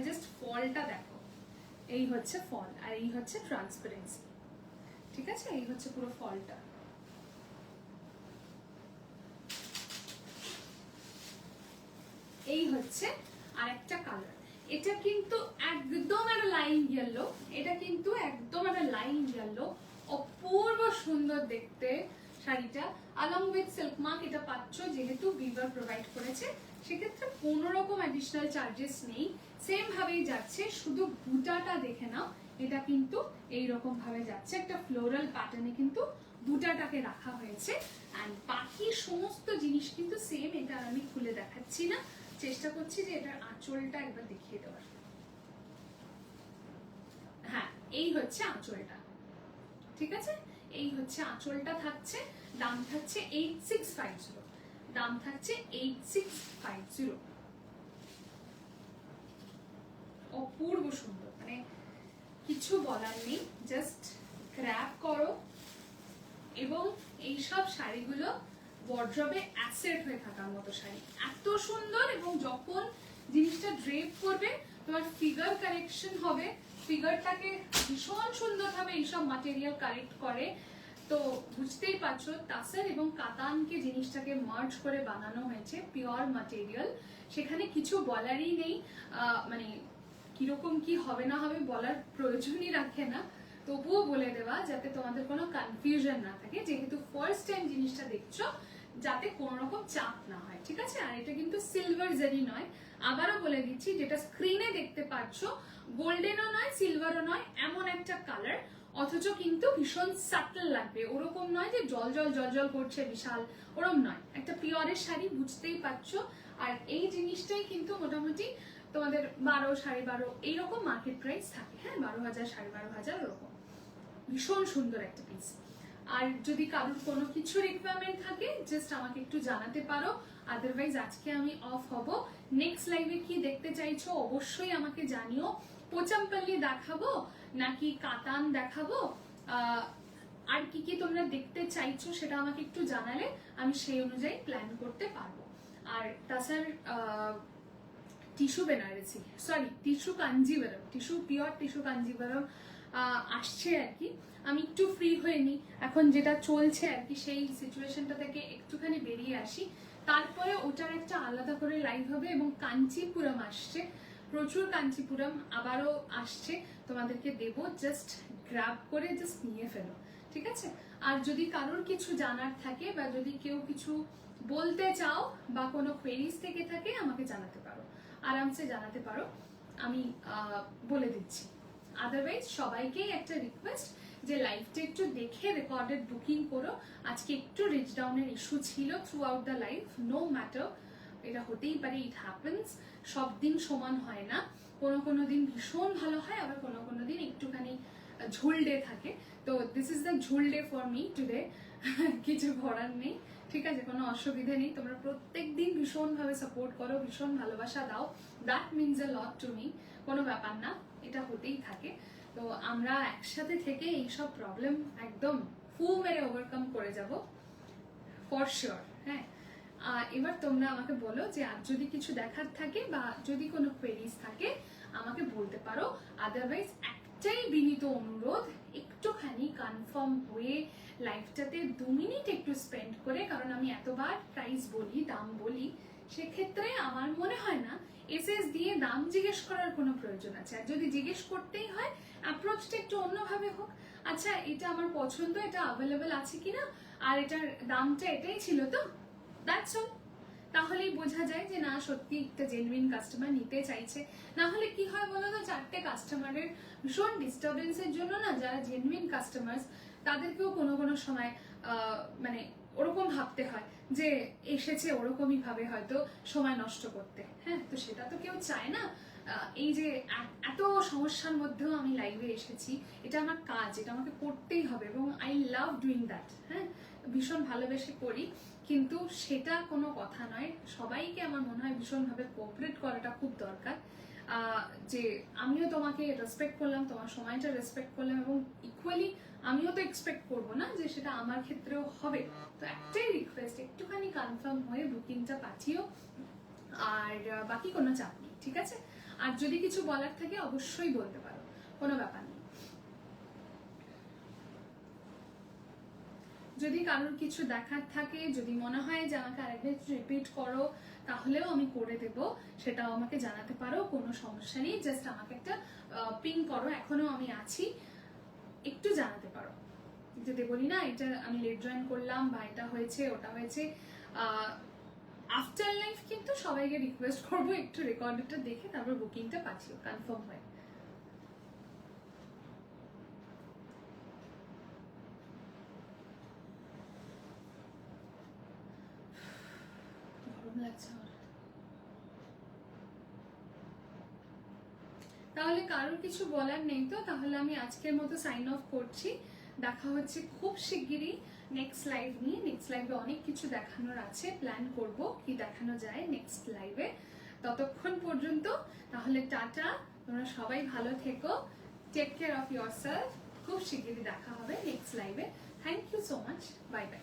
জাস্ট ফলটা দেখো, এই হচ্ছে ফল আর এই হচ্ছে ট্রান্সপারেন্সি, ঠিক আছে? এই হচ্ছে পুরো ফলটা। এই হচ্ছে আরেকটা কালার, এটা কিন্তু একদম একটা লাইন ইয়েলো, এটা কিন্তু একদম একটা লাইন ইয়েলো, অপূর্ব সুন্দর দেখতে শাড়িটা। along with silk mark এটা পাচ্ছ, যেহেতু বিভার প্রোভাইড করেছে সেক্ষেত্রে কোনো রকম অ্যাডিশনাল চার্জেস নেই, সেম ভাবেই যাচ্ছে। শুধু বুটাটা দেখে নাও, এটা কিন্তু এইরকম ভাবে যাচ্ছে, একটা ফ্লোরাল প্যাটার্নে কিন্তু বুটাটাকে রাখা হয়েছে। অ্যান্ড বাকি সমস্ত জিনিস কিন্তু সেম। এটা আমি খুলে দেখাচ্ছি না, চেষ্টা করছি যে এটার আঁচলটা একবার দেখিয়ে দেওয়ার। হ্যাঁ, এই হচ্ছে আঁচলটা, ঠিক আছে? এই হচ্ছে আঁচলটা থাকছে। দাম থাকছে 8650, দাম থাকছে 8650। অপূর্ব সুন্দর, মানে কিছু বলার নেই, জাস্ট গ্র্যাব করো। এবং এইসব শাড়িগুলো ওয়ার্ড্রবে অ্যাসেট হয়ে থাকার মতো শাড়ি, এত সুন্দর। এবং যখন জিনিসটা ড্রেপ করবে তোমার ফিগার কারেকশন হবে, ফিগারটাকে ভীষণ সুন্দরভাবে এইসব ম্যাটেরিয়াল কারেক্ট করে। তো বুঝতেই পারছো তাসার এবং কাতানকে জিনিসটাকে মার্জ করে বানানো হয়েছে, পিওর ম্যাটেরিয়াল, সেখানে কিছু বলারই নেই। মানে কিরকম কি হবে না হবে বলার প্রয়োজনই রাখে না, তবুও বলে দেওয়া যাতে তোমাদের কোনো কনফিউশন না থাকে, যেহেতু ফার্স্ট টাইম জিনিসটা দেখছো, যাতে কোনো রকম চাপ না হয়, ঠিক আছে? আর এটা কিন্তু সিলভার জারি নয়, আবারও বলে দিচ্ছি, যেটা স্ক্রিনে দেখতে পাচ্ছ গোল্ডেনও নয় সিলভারও নয়, এমন একটা কালার, অথচ কিন্তু ভীষণ সাটল লাগবে। ওরকম নয় যে জল জল জল জল করছে বিশাল, ওরকম নয়, একটা পিওরের শাড়ি, বুঝতেই পারছো। আর এই জিনিসটাই কিন্তু মোটামুটি তোমাদের 12, 12.5 এইরকম মার্কেট প্রাইস থাকে, হ্যাঁ, 12,000, 12,500 ওরকম। ভীষণ সুন্দর একটা পিস। আর যদি কারোর কোনো কিছু রিকোয়ারমেন্ট থাকে জাস্ট আমাকে একটু জানাতে পারো, আদারওয়াইজ আজকে আমি অফ হব। নেক্সট লাইভে কি দেখতে চাইছো অবশ্যই আমাকে জানিও। পোচামপল্লি দেখাবো নাকি কাতান দেখাবো, আর কি কি তোমরা দেখতে চাইছো সেটা আমাকে একটু জানালে আমি সেই অনুযায়ী প্ল্যান করতে পারবো। আর তাছাড়া tissue Banarasi, sorry tissue Kanjivaram, tissue pure tissue Kanjivaram আসছে আর কি। আমি একটু ফ্রি হয়ে নিই এখন, যেটা চলছে আর কি সেই সিচুয়েশনটা থেকে একটুখানি বেরিয়ে আসি, তারপরে ওটার একটা আলাদা করে লাইভ হবে। এবং কাঞ্চিপুরম আসছে, প্রচুর কাঞ্চিপুরম আবারও আসছে, তোমাদেরকে দেব, জাস্ট গ্র্যাব করে জাস্ট নিয়ে ফেলো, ঠিক আছে? আর যদি কারোর কিছু জানার থাকে বা যদি কেউ কিছু বলতে চাও বা কোনো কোয়েরিজ থেকে থাকে আমাকে জানাতে পারো, আরামসে জানাতে পারো, আমি বলে দিচ্ছি। আদারওয়াইজ সবাইকেই একটা রিকোয়েস্ট যে লাইভটা একটু দেখে রেকর্ডেড বুকিং করো। আজকে একটু রিচ ডাউনের ইস্যু ছিল throughout the live, no matter, এটা হতেই পারে, ইট হ্যাপেন্স, সব দিন সমান হয় না, কোনো কোনো দিন ভীষণ ভালো হয়, আবার কোনো কোনো দিন একটুখানি ঝুল ডে থাকে। তো দিস ইজ দ্য ঝুল ডে ফর মি টুডে, কিছু করার নেই, ঠিক আছে? কোনো অসুবিধা নেই, তোমরা প্রত্যেক দিন ভীষণভাবে সাপোর্ট করো, ভীষণ ভালোবাসা দাও, that means a lot to me, কোনো ব্যাপার না, এটা হতেই থাকে। তো আমরা একসাথে থেকে এইসব প্রবলেম একদম ফু মেরে ওভারকাম করে যাব ফর শিওর, হ্যাঁ। এবার তোমরা আমাকে বলো যে আর যদি কিছু দেখার থাকে বা যদি কোনো কোয়েরিজ থাকে আমাকে বলতে পারো। আদারওয়াইজ একটাই বিনীত অনুরোধ, একটুখানি কনফার্ম হয়ে লাইফটাতে 2 মিনিট একটু স্পেন্ড করে, কারণ আমি এতবার প্রাইস বলি, দাম বলি, সেক্ষেত্রে আমার মনে হয় না এসএস দিয়ে দাম জিজ্ঞেস করার কোনো প্রয়োজন আছে। আর যদি জিজ্ঞেস করতেই হয় অ্যাপ্রোচটা একটু অন্যভাবে হোক, আচ্ছা এটা আমার পছন্দ, এটা অ্যাভেলেবেল আছে কিনা, আর এটার দামটা এটাই ছিল তো, দ্যাটস অল, তাহলেই বোঝা যায় যে না সত্যি একটা জেনুইন কাস্টমার নিতে চাইছে। না হলে কি হয় বলো তো, 4টে কাস্টমারের ভীষণ ডিস্টারবেন্সের জন্য না যারা জেনুইন কাস্টমার্স তাদেরকেও কোনো কোনো সময় মানে ওরকম ভাবতে হয় যে এসেছে ওরকমই ভাবে হয়তো সময় নষ্ট করতে। হ্যাঁ, তো সেটা তো কেউ চায় না। এই যে এত সমস্যার মধ্যেও আমি লাইভে এসেছি, এটা আমার কাজ, এটা আমাকে করতেই হবে এবং আই লাভ ডুইং দ্যাট। হ্যাঁ, ভীষণ ভালোবেসে করি, কিন্তু সেটা কোনো কথা নয়। সবাইকে আমার মনে হয় ভীষণভাবে কোঅপারেট করাটা খুব দরকার। যে আমিও তোমাকে রেসপেক্ট করলাম, তোমার সময়টা রেসপেক্ট করলাম, এবং ইকুয়ালি আমিও তো এক্সপেক্ট করবো না যে সেটা আমার ক্ষেত্রেও হবে। তো একটাই রিকোয়েস্ট, একটুখানি কনফার্ম হয়ে বুকিংটা পাঠিও, আর বাকি কোনো চাপ নেই, ঠিক আছে? আর যদি কিছু বলার থাকে অবশ্যই বলতে পারো, কোনো ব্যাপার নেই। যদি কারোর কিছু দেখার থাকে, যদি মনে হয় যে আমাকে আরেকবার রিপিট করো, তাহলেও আমি করে দেব, সেটাও আমাকে জানাতে পারো, কোনো সমস্যা নেই। জাস্ট আমাকে একটা পিং করো, এখনো আমি আছি, একটু জানাতে পারো। যদি বলি না এটা আমি লেট জয়েন করলাম বা এটা হয়েছে ওটা হয়েছে। আফটার লাইফ কিন্তু সবাইকে রিকোয়েস্ট করবো একটু রেকর্ডটা দেখে তারপর বুকিংটা পাঠিও কনফার্ম হয়। গরম লাগছে আমার। তাহলে কারোর কিছু বলার নেই তো, তাহলে আমি আজকের মতো সাইন অফ করছি। দেখা হচ্ছে খুব শিগগিরই নেক্সট লাইভ নিয়ে। নেক্সট লাইভে অনেক কিছু দেখানোর আছে, প্ল্যান করব কি দেখানো যায় নেক্সট লাইভে। ততক্ষণ পর্যন্ত তাহলে টাটা, তোমরা সবাই ভালো থেকো, টেক কেয়ার অফ ইয়োরসেলফ। খুব শিগগিরই দেখা হবে নেক্সট লাইভে। Thank you so much, bye by.